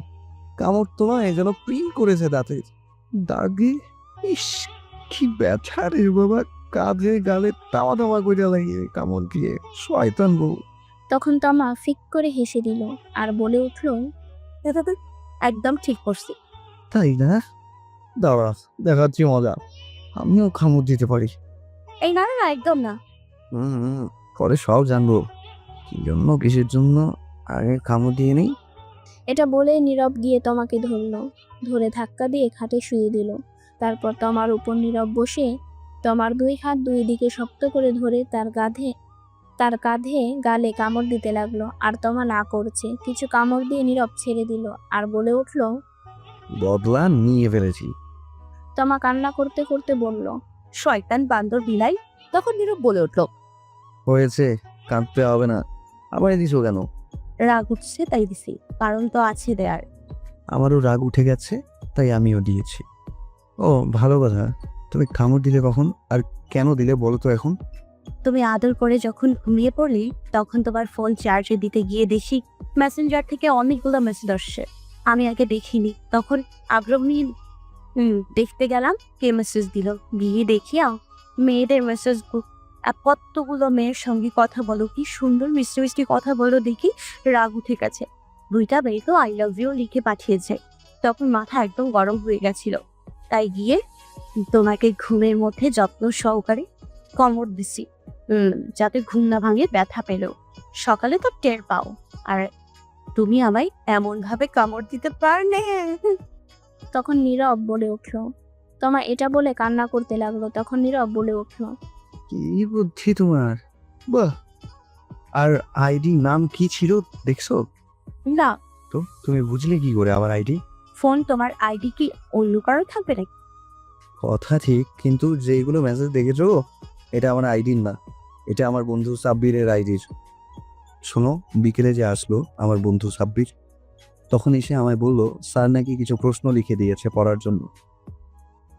কামড় তো নয়, যেন প্রিন্ট করেছে দাঁতে দাগে। ইস, কি ব্যথা রে বাবা, কাঁধে গালে তাওয়া তাওয়া কইরা লাগিয়ে কামড় দিয়ে। শয়তান বউ। তখন তমা ফিক করে হেসে দিল আর বলে উঠল, এটা তো একদম ঠিক করছি। তাই না? দাঁড়া, দেখাচ্ছি মজা, আমিও কামড় দিতে পারি। এই না না না, একদম না। পরে সব জানবো কি জন্য, কিসের জন্য। আগে কামড় দিয়ে নেই। এটা বলে নীরব গিয়ে তমাকে ধরে ধাক্কা দিয়ে খাটে শুয়ে দিল। তারপর তমার উপর নীরব বসে তমার 2 হাত 2 দিকে শক্ত করে ধরে তার কাঁধে গালে কামড় দিতে লাগলো। আর তমা না করছে। কিছু কামড় দিয়ে নীরব ছেড়ে দিল আর বলে উঠল। বদলা নিয়ে ফেলেছি। তমা কান্না করতে করতে বলল, শয়তান বান্দর বিলাই। তখন নীরব বলে উঠল, হয়েছে, কাঁদতে হবে না। আবার দিছো কেন? রাগ উঠছে তাই দিছি, কারণ তো আছে দেয়ার। আমারও রাগ উঠে গেছে, তাই আমিও দিয়েছি। ও ভালো কথা, তুমি কামড় দিলে কখন আর কেন দিলে বলো তো এখন? তুমি আদর করে যখন ঘুমিয়ে পড়লি, তখন তোমার ফোন চার্জে দিতে গিয়ে দেখি মেসেঞ্জার থেকে অনেকগুলো মেসেজ আসছে। আমি আগে দেখিনি, তখন আগ্রহ নিয়ে দেখতে গেলাম কে মেসেজ দিল। গিয়ে দেখি মেয়েদের মেসেজ বুক। কতগুলো মেয়ের সঙ্গে কথা বলো, কি সুন্দর মিষ্টি মিষ্টি কথা বলো দেখি। রাগ উঠে গেছে। 2টা মেয়ে তো আই লাভ ইউ লিখে পাঠিয়েছে। তখন মাথা একদম গরম হয়ে গেছিল, তাই গিয়ে তোমাকে ঘুমের মধ্যে যত্ন সহকারে কামড় দিছি, যাতে ঘুম না ভাঙে, ব্যথা পেলেও সকালে তো টের পাও। আর তুমি আমায় এমন ভাবে কামড় দিতে পারলে। তখন নীরব বলে উঠল। তমা এটা বলে কান্না করতে লাগলো। তখন নীরব বলে উঠল, কি বুদ্ধি তোমার! বাহ, আর আইডি নাম কি ছিল দেখছো? না, তো তুমি বুঝলে কি করে আমার আইডি? ফোন তোমার আইডি কি অন্য কারো থাকবে নাকি? কথা ঠিক, কিন্তু যেগুলো মেসেজ দেখেছো এটা আমার আইডির না, এটা আমার বন্ধু সাব্বিরের আইডির। শোনো, বিকেলে যে আসলো আমার বন্ধু সাব্বির, তখন এসে আমায় বলল স্যার নাকি কিছু প্রশ্ন লিখে দিয়েছে পড়ার জন্য,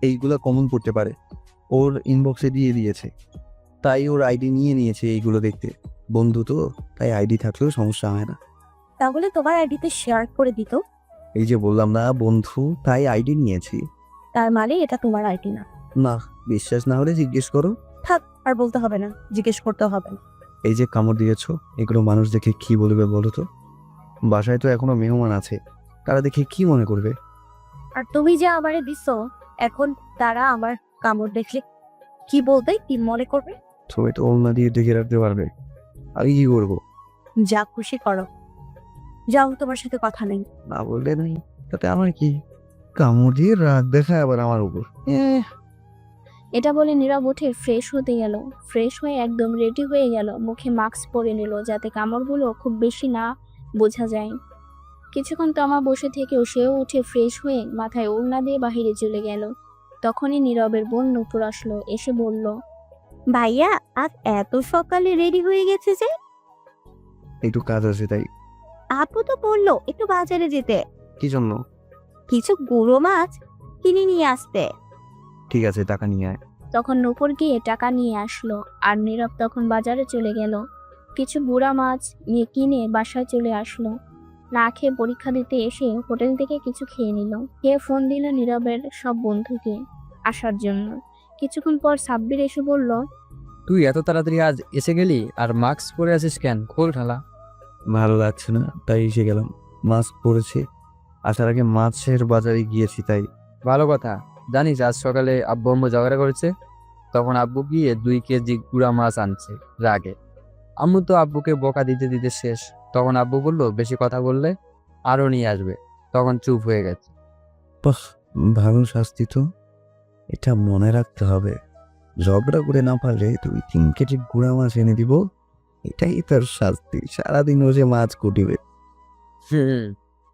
এইগুলো কমন পড়তে পারে, ওর ইনবক্সে দিয়ে দিয়েছে, তাই ওর আইডি নিয়ে নিয়েছে এইগুলো দেখতে। বন্ধু তো, তাই আইডি থাকলেও সমস্যা হয় না। তাহলে তোমার আইডিতে শেয়ার করে দিত। এই যে বললাম না বন্ধু, তাই আইডি নিয়েছি। তার মানে এটা তোমার আইডি না। না, বিশ্বাস না হলে জিজ্ঞেস করো। থাক, আর বলতে হবে না, জিজ্ঞেস করতে হবে না। এই যে কামড় দিয়েছো, এগুলো মানুষ দেখে কি বলবে বলো তো? বাসায় তো এখনো মেহমান আছে, তারা দেখে কি মনে করবে? আর তুমি যে আমারে দিছো, এখন তারা আমার কামড় দেখলে কি বলবে, কি মনে করবে? তুমি তো ওলনা দিয়ে ঢেকে রাখতে পারবে, আমি কি করবো? যা খুশি করো, যাও, তোমার সাথে কথা নেই। না বললে নাই, তাতে আমার কি? কামড় দিয়ে রাগ দেখায় আবার আমার উপর। এটা বলে নীরব উঠে ফ্রেশ হতে গেল। ফ্রেশ হয়ে একদম রেডি হয়ে গেল, মুখে মাস্ক পরে নিল যাতে কামড়গুলো খুব বেশি না বোঝা যায়। কিছুক্ষণ তমা বসে থেকেও সেও উঠে ফ্রেশ হয়ে মাথায় ওড়না দিয়ে বাহিরে চলে গেল। তখনই নীরবের বোন নূপুর আসলো, এসে বলল, ভাইয়া আজ এত সকালে রেডি হয়ে গেছে যে? একটু কাজ আছে তাই। আপু তো বললো একটু বাজারে যেতে, কি জন্য? কিছু গুঁড়ো মাছ কিনে নিয়ে আসতে। ঠিক আছে, টাকা নিয়ে আয়। তখন নূপুর গিয়ে টাকা নিয়ে আসলো আর নীরব তখন বাজারে চলে গেল। কিছু বুড়া মাছ নিয়ে কিনে বাসায় চলে আসলো। না খেয়ে পরীক্ষা দিতে এসে হোটেল থেকে কিছু খেয়ে নিল। খেয়ে ফোন দিল নীরবের সব বন্ধুকে আসার জন্য। কিছুক্ষণ পর সাব্বির এসে বলল, তুই এত তাড়াতাড়ি আজ এসে গেলি আর মাস্ক পরে আছিস কেন? খোল ঠালা। ভালো লাগছে না তাই এসে গেলাম। মাস্ক পরেছি, আসার আগে মাছের বাজারে গিয়েছি তাই। ভালো কথা। জানিস আজ সকালে আব্বু আম্মু ঝগড়া করেছে, তখন আব্বু গিয়ে 2 কেজি গুড়া মাছ আনছে রাগে। আম্মু তো আব্বুকে বকা দিতে দিতে শেষ। তখন আব্বু বলল বেশি কথা বললে আরও নিয়ে আসবে, তখন চুপ হয়ে গেছে। বাহ, ভালো শাস্তি তো, এটা মনে রাখতে হবে। ঝগড়া করে না পারলে 2-3 কেজি গুঁড়া মাছ এনে দিব, এটাই তার শাস্তি। সারাদিন ও যে মাছ কুটিবে।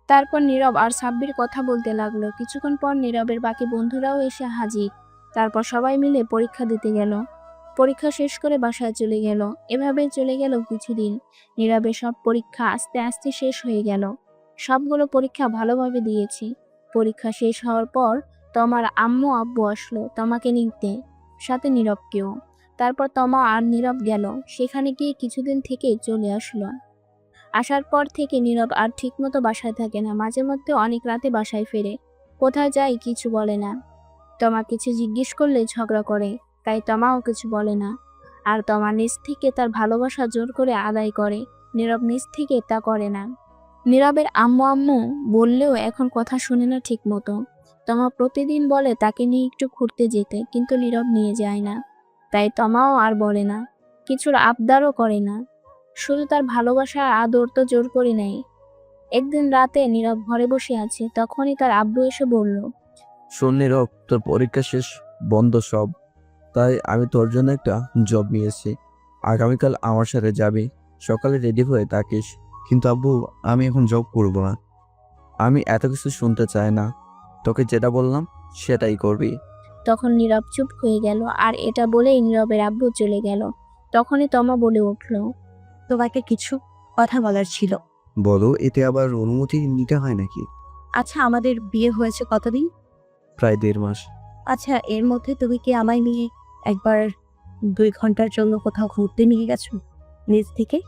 তারপর নীরব আর সাব্বির কথা বলতে লাগলো। কিছুক্ষণ পর নীরবের বাকি বন্ধুরাও এসে হাজির। তারপর সবাই মিলে পরীক্ষা দিতে গেল। পরীক্ষা শেষ করে বাসায় চলে গেল। এভাবেই চলে গেল কিছুদিন। নীরবের সব পরীক্ষা আস্তে আস্তে শেষ হয়ে গেল। সবগুলো পরীক্ষা ভালোভাবে দিয়েছি। পরীক্ষা শেষ হওয়ার পর তোমার আম্মু আব্বু আসলো তোমাকে নিতে, সাথে নীরবকেও। তারপর তমা আর নীরব গেল। সেখানে গিয়ে কিছুদিন থেকে চলে আসলো। আসার পর থেকে নীরব আর ঠিকমতো বাসায় থাকে না, মাঝে মধ্যে অনেক রাতে বাসায় ফেরে। কোথায় যায় কিছু বলে না। তমা কিছু জিজ্ঞেস করলে ঝগড়া করে, তাই তমাও কিছু বলে না। আর তমা নিজ থেকে তার ভালোবাসা জোর করে আদায় করে, নীরব নিজ থেকে তা করে না। নীরবের আম্মু আম্মু বললেও এখন কথা শুনে না ঠিক মতো। তমা প্রতিদিন বলে তাকে নিয়ে একটু ঘুরতে যেতে, কিন্তু নীরব নিয়ে যায় না। তাই তমাও আর বলে না, কিছুর আবদারও করে না। শুধু তার ভালোবাসার আদর তো জোর করে নেয়। একদিন রাতে নীরব ঘরে বসে আছে, তখনই তার আব্বু এসে বলল, শোন নীরব, তোর পরীক্ষা শেষ, বন্ধ সব, তাই আমি তোর জন্য একটা জব নিয়েছি। আগামীকাল আমার সাথে যাবি, সকালে রেডি হয়ে থাকিস। কিন্তু আব্বু, আমি এখন জব করব না। আমি এত কিছু শুনতে চাই না, তোকে যেটা বললাম সেটাই করবি। তখন নীরব চুপ হয়ে গেল। আর এটা বলেই নীরবের আব্বু চলে গেল। তখনই তমা বলে উঠল, তোমাকে কিছু কথা বলার ছিল। বলো, এতে আবার অনুমতি নিতে হয় নাকি? আচ্ছা, আমাদের বিয়ে হয়েছে কতদিন? প্রায় 1.5 মাস। আচ্ছা, এর মধ্যে তুমি কি আমায় নিয়ে একবার 2 ঘন্টার জন্য কোথাও ঘুরতে নিয়ে গেছো নিজ থেকে?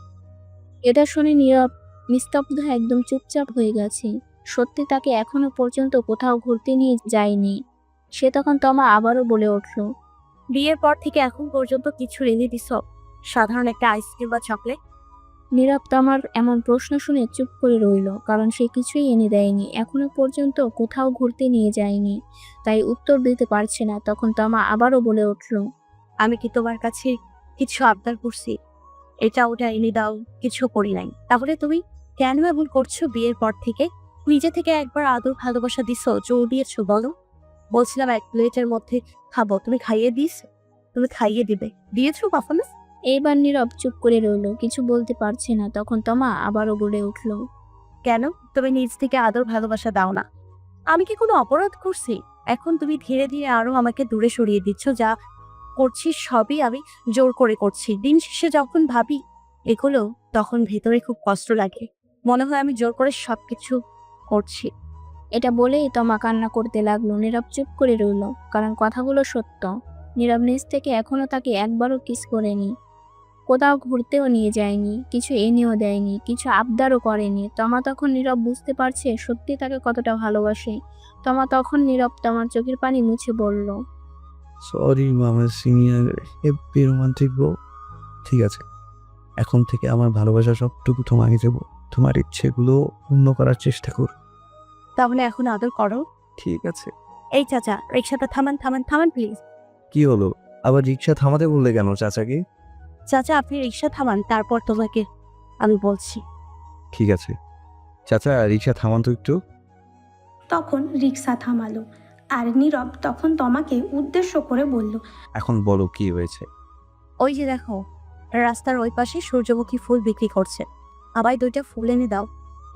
এটা শুনে নীরব নিস্তব্ধ একদম চুপচাপ হয়ে গেছে। সত্যি তাকে এখনো পর্যন্ত কোথাও ঘুরতে নিয়ে যায়নি। সে তখন তমা আবারও বলে উঠল, বিয়ের পর থেকে এখন পর্যন্ত কিছু এনে দিছ? সাধারণ একটা আইসক্রিম বা চকলেট? নীরব তমার এমন প্রশ্ন শুনে চুপ করে রইল, কারণ সে কিছুই এনে দেয়নি, এখনো পর্যন্ত কোথাও ঘুরতে নিয়ে যায়নি, তাই উত্তর দিতে পারছে না। তখন তমা আবারও বলে উঠল, আমি কি তোমার কাছে কিছু আবদার করছি? এটা ওটা এনে দাও, কিছু করি নাই। তাহলে তুমি কেন এমন করছো? বিয়ের পর থেকে নিজে থেকে একবার আদর ভালোবাসা দিছো, জোর দিয়েছো? বলো। বলছিলাম 1 প্লেটের মধ্যে খাবো, তুমি খাইয়ে দিস, তুমি খাইয়ে দিবে, দিয়েছো কখনো? এইবার নীরব চুপ করে রইল, কিছু বলতে পারছে না। তখন তমা আবারও বলে উঠল, কেন তুমি নিজ থেকে আদর ভালোবাসা দাও না? আমি কি কোনো অপরাধ করছি? এখন তুমি ধীরে ধীরে আরো আমাকে দূরে সরিয়ে দিচ্ছ। যা করছি সবই আমি জোর করে করছি। দিন শেষে যখন ভাবি এগুলো, তখন ভেতরে খুব কষ্ট লাগে। মনে হয় আমি জোর করে সবকিছু করছি। এটা বলেই তমা কান্না করতে লাগলো। নীরব চুপ করে রইল, কারণ কথাগুলো সত্য। নীরব নিজ থেকে এখনো তাকে একবারও কিস করেনি, কোথাও ঘুরতেও নিয়ে যায়নি, কিছু এনেও দেয়নি, কিছু আবদারও করেনি। তমা তখন নীরব বুঝতে পারছে সত্যি তাকে কতটা ভালোবাসে। তখন নীরব তোমার চোখের পানি মুছে বলল, সরি মামা সিনিয়র, হেপি রোমান্টিক ব্রো। ঠিক আছে, এখন থেকে আমার ভালোবাসা সবটুকু তোমাকে দেবো। তোমার ইচ্ছেগুলো পূর্ণ করার চেষ্টা কর। তাহলে এখন আদর করো। ঠিক আছে। এই চাচা, রিক্সাটা থামান থামান থামান প্লিজ। কি হলো, আবার রিক্সা থামাতে বললে কেন চাচাকে? চাচা আপনি রিক্সা থামান, তারপর তোমাকে আমি বলছি। ঠিক আছে চাচা, রিক্সা থামান তো একটু। তখন রিক্সা থামালো আর নীরব তখন তমাকে উদ্দেশ্য করে বলল, এখন বলো কি হয়েছে। ওই যে দেখো, রাস্তার ওই পাশে সূর্যমুখী ফুল বিক্রি করছে। আবার 2টা ফুল এনে দাও,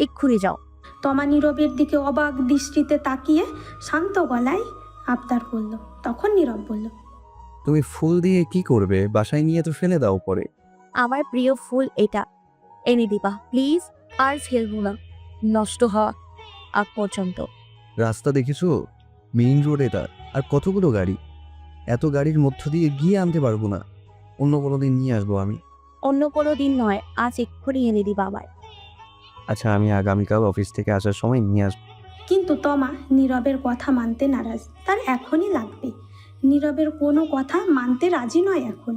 এক্ষুনি যাও। তমা নীরবের দিকে অবাক দৃষ্টিতে তাকিয়ে শান্ত গলায় আবদার করলো। তখন নীরব বলল, তুমি ফুল দিয়ে কি করবে? বাসায় নিয়ে তো ফেলে দাও পরে। আমার প্রিয় ফুল এটা, এনে দিবা প্লিজ। আর ফেলবো না নষ্ট হওয়া আগ পর্যন্ত। রাস্তা দেখেছো? মেইন রোড এটা, আর কতগুলো গাড়ি। এত গাড়ির মধ্য দিয়ে গিয়ে আনতে পারবো না। অন্য কোনো দিন নিয়ে আসবো আমি। অন্য কোনো দিন নয়, আজ এক্ষুনি এনে দিবা আমায়। আচ্ছা, আমি আগামীকাল অফিস থেকে আসার সময় নিয়ে আসবো। কিন্তু তমা নীরবের কথা মানতে নারাজ। তার এখনই লাগবে। নীরবের কোনো কথা মানতে রাজি নয় এখন।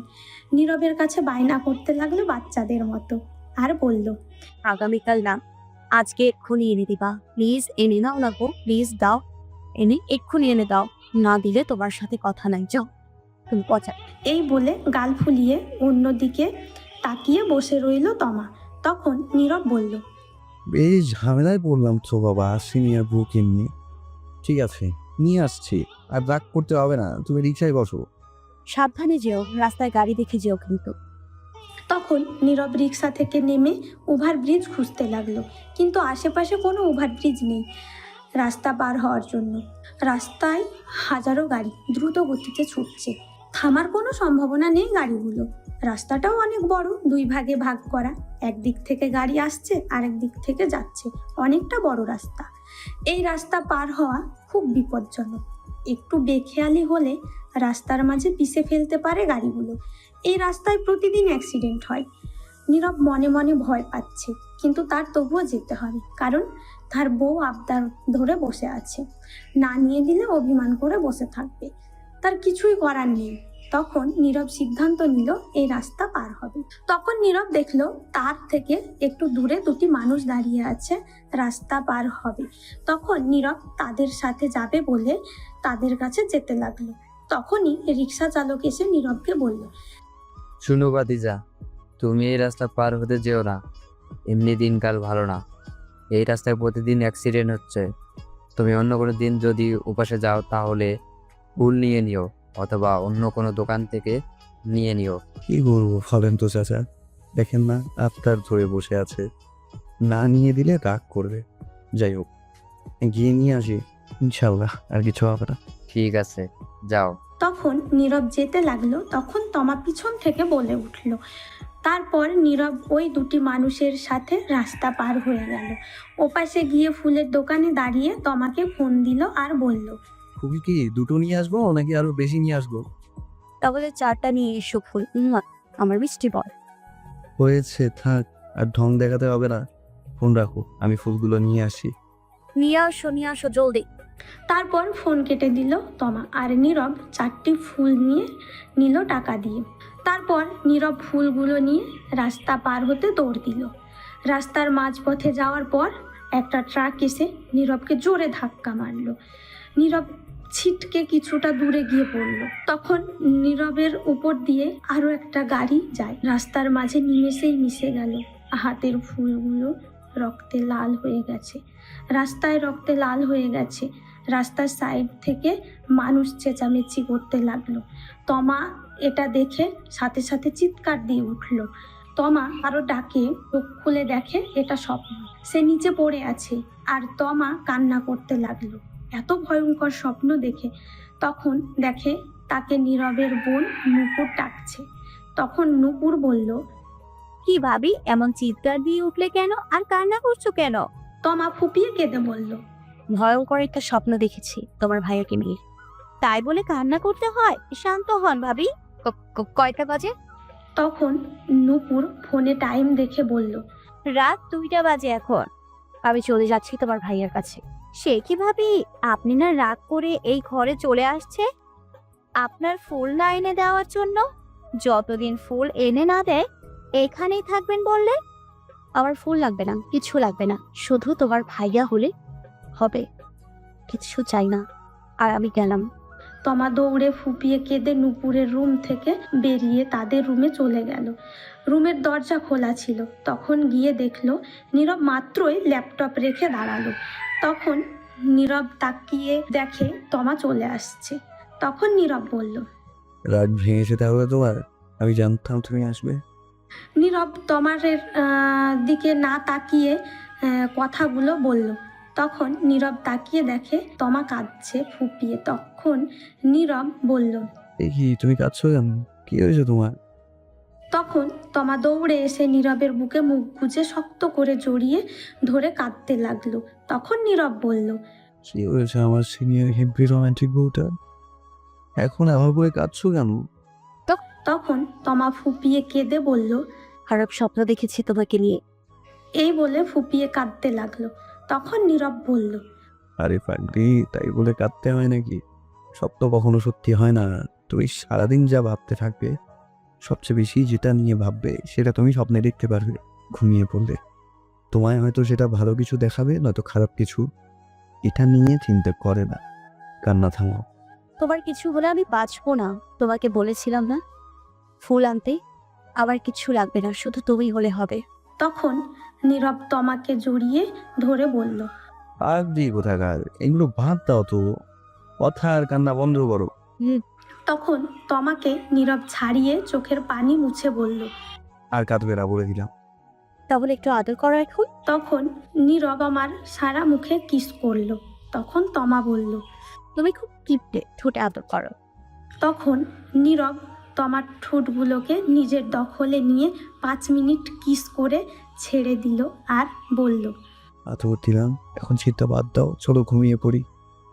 নীরবের কাছে বায়না করতে লাগলো বাচ্চাদের মতো আর বলল, আগামীকাল না, আজকে এক্ষুনি এনে দিবা প্লিজ। এনে নাও না গো, প্লিজ দাও, এনে এক্ষুনি এনে দাও। না দিলে তোমার সাথে কথা নাই, যাও তুমি পচা। এই বলে গাল ফুলিয়ে অন্যদিকে তাকিয়ে বসে রইল তমা। তখন নীরব বলল, বেশ ঝামেলায় পড়লাম তো বাবা, সিনিয়র বুক এমনি। ঠিক আছে, নিয়ে আসছি। আর রাগ করতে হবে না, তুমি রিক্সায় বসো। সাবধানে যেও, রাস্তায় গাড়ি দেখে যেও কিন্তু। তখন নীরব রিক্সা থেকে নেমে ওভারব্রিজ খুঁজতে লাগলো, কিন্তু আশেপাশে কোনো ওভারব্রিজ নেই রাস্তা পার হওয়ার জন্য। রাস্তায় হাজারো গাড়ি দ্রুত গতিতে ছুটছে, থামার কোনো সম্ভাবনা নেই গাড়িগুলো। রাস্তাটাও অনেক বড়, 2 ভাগে ভাগ করা। একদিক থেকে গাড়ি আসছে, আরেক দিক থেকে যাচ্ছে। অনেকটা বড় রাস্তা। এই রাস্তা পার হওয়া খুব বিপজ্জনক। একটু বেখেয়ালি হলে রাস্তার মাঝে পিষে ফেলতে পারে গাড়িগুলো। এই রাস্তায় প্রতিদিন অ্যাক্সিডেন্ট হয়। নীরব মনে মনে ভয় পাচ্ছে, কিন্তু তার তবুও যেতে হবে, কারণ তার বউ আবদার ধরে বসে আছে। না নিয়ে দিলে অভিমান করে বসে থাকবে, তার কিছুই করার নেই। তখন নীরব সিদ্ধান্ত নিল এই রাস্তা পার হবে। তখন নীরব দেখলো তার থেকে একটু দূরে 2টি মানুষ দাঁড়িয়ে আছে, রাস্তা পার হবে। তখন নীরব তাদের সাথে যাবে বলে তাদের কাছে যেতে লাগলো। তখনই রিক্সা চালক এসে নীরবকে বলল, শুনো ভাতিজা, তুমি এই রাস্তা পার হতে যেও না। এমনি দিনকাল ভালো না, এই রাস্তায় প্রতিদিন অ্যাক্সিডেন্ট হচ্ছে। তুমি অন্য কোনো দিন যদি উপাসে যাও তাহলে ফুল নিয়ে নিও, অথবা অন্য কোনো দোকান থেকে নিয়ে নিও। কি করবো বলেন তো চাচা, দেখেন না আবদার ধরে বসে আছে। না নিয়ে দিলে রাগ করবে। যাই হোক, গিয়ে নিয়ে আসি, ইনশাল্লাহ আর কিছু হবে না। ঠিক আছে, যাও। তখন নীরব যেতে লাগলো। তখন তমা পিছন থেকে বলে উঠল। তারপর নীরব ওই 2টি মানুষের সাথে রাস্তা পার হয়ে গেল। ওপাশে গিয়ে ফুলের দোকানে দাঁড়িয়ে তমাকে ফোন দিল আর বলল, খুবই কি 2টো নিয়ে আসবো নাকি আরো বেশি নিয়ে আসবো? তাহলে 4টা নিয়ে এসো ফুল। আমার মিষ্টি বল। হয়েছে, থাক, আর ঢং দেখাতে হবে না। ফোন রাখো, আমি ফুলগুলো নিয়ে আসি। নিয়ে আসো জলদি। তারপর ফোন কেটে দিল তমা, আর নীরব 4টি ফুল নিয়ে নিল টাকা দিয়ে। তারপর নীরব ফুলগুলো নিয়ে রাস্তা পার হতে দৌড় দিল। রাস্তার মাঝপথে যাওয়ার পর একটা ট্রাক এসে নীরবকে জোরে ধাক্কা মারল। নীরব ছিটকে কিছুটা দূরে গিয়ে পড়ল। তখন নীরবের উপর দিয়ে আরো একটা গাড়ি যায়। রাস্তার মাঝে নিমেষেই মিশে গেল। হাতের ফুলগুলো রক্তে লাল হয়ে গেছে, রাস্তায় রক্তে লাল হয়ে গেছে। রাস্তার সাইড থেকে মানুষ চেঁচামেচি করতে লাগলো। তমা এটা দেখে সাথে সাথে চিৎকার দিয়ে উঠল। তমা আরও ডাকে, চোখ খুলে দেখে এটা স্বপ্ন। সে নিচে পড়ে আছে আর তমা কান্না করতে লাগলো এত ভয়ঙ্কর স্বপ্ন দেখে। তখন দেখে তাকে নীরবের বোন নূপুর ডাকছে। তখন নূপুর বলল, কি ভাবি, এমন চিৎকার দিয়ে উঠলে কেন আর কান্না করছো কেন? তমা ফুপিয়ে কেঁদে বলল, ভয়ঙ্কর একটা স্বপ্ন দেখেছি তোমার ভাইয়াকে নিয়ে, তাই বলে কান্না করতে হয়? শান্ত হন ভাবি। কয়টা বাজে? তখন নূপুর ফোনে টাইম দেখে বলল, রাত 2টা বাজে এখন। আমি চলে যাচ্ছি তোমার ভাইয়ার কাছে। সে কি ভাবি, আপনি না রাগ করে এই ঘরে চলে আসছে আপনার ফুল না এনে দেওয়ার জন্য? যতদিন ফুল এনে না দেয় এখানেই থাকবেন বললে? আমার ফুল লাগবে না, কিছু লাগবে না, শুধু তোমার ভাইয়া হলে হবে, কিছু চাই না। আর আমি গেলাম। তমা দৌড়ে ফুপিয়ে কেঁদে নূপুরের রুম থেকে বেরিয়ে তাদের রুমে চলে গেল। রুমের দরজা খোলা ছিল। তখন গিয়ে দেখলো নীরব মাত্রই ল্যাপটপ রেখে দাঁড়ালো। তখন নীরব তাকিয়ে দেখে তমা চলে আসছে। তখন নীরব বলল, রাত ভেঙেছে তাহলে তোমার? আমি জানতাম তুমি আসবে। নীরব তমারের দিকে না তাকিয়ে কথাগুলো বলল। তখন নীরব তাকিয়ে দেখে তমা কাঁদছে ফুপিয়ে। তখন নীরব বলল, এই কি, তুমি কাঁদছো কেন? কি হয়েছে তোমার? তখন তমা দৌড়ে এসে নীরবের বুকে মুখ গুজে শক্ত করে জড়িয়ে ধরে কাঁদতে লাগলো। তখন নীরব বলল, কি হয়েছে আমার সিনিয়র হেভি রোমান্টিক বউটা? এখন আমার বয়ে কাঁদছো কেন? তখন তমা ফুপিয়ে কেঁদে বলল, খারাপ স্বপ্ন দেখেছি তোমাকে নিয়ে। এই বলে ফুপিয়ে কাঁদতে লাগলো। তখন নীরব বলল, আরে পাগলি, তাই বলে কাঁদতে হয় নাকি? স্বপ্ন কখনো সত্যি হয় না। তুমি সারাদিন যা ভাবতে থাকবে, সবচেয়ে বেশি যেটা নিয়ে ভাববে সেটা তুমি স্বপ্নে দেখতে পারবে ঘুমিয়ে পড়লে। তোমায় হয়তো সেটা ভালো কিছু দেখাবে, নয়তো খারাপ কিছু। এটা নিয়ে চিন্তা করে না, কান্না থামাও। তোমার কিছু হলে আমি বাঁচবো না, তোমাকে বলেছিলাম না ফুল আনতে। আমার কিছু লাগবে না, শুধু তুমি হলে হবে। তখন নীরব তমাকে জড়িয়ে ধরে বলল, আর দি কোথাকার, এগুলো বাদ দাও তো, কথা আর কান্না বন্ধ করো। তখন তমাকে নীরব ছাড়িয়ে চোখের পানি মুছে বলল, আর কাঁদবে না বলে দিলাম। তাহলে একটু আদর করো এখন। তখন নীরব আমার সারা মুখে কিস করলো। তখন তমা বলল, তুমি খুব কিপটে, ঠোঁটে আদর করো। তখন নীরব তমার ঠোঁটগুলোকে নিজের দখলে নিয়ে 5 মিনিট কিস করে ছেড়ে দিল আর বলল, আদর দিলাম, এখন চিন্তা বাদ দাও, চলো ঘুমিয়ে পড়ি।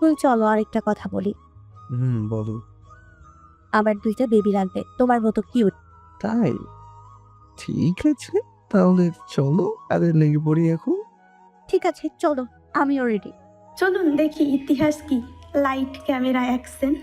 তুমি চলো, আরেকটা কথা বলি। বলো। আমার 2টা বেবি লাগবে, তোমার মতো কিউট। তাই? ঠিক আছে, তাহলে চলো আরে লেগে পড়ি এখন। ঠিক আছে চলো, আমিও রেডি। চলুন দেখি ইতিহাস কি। Light, camera, action.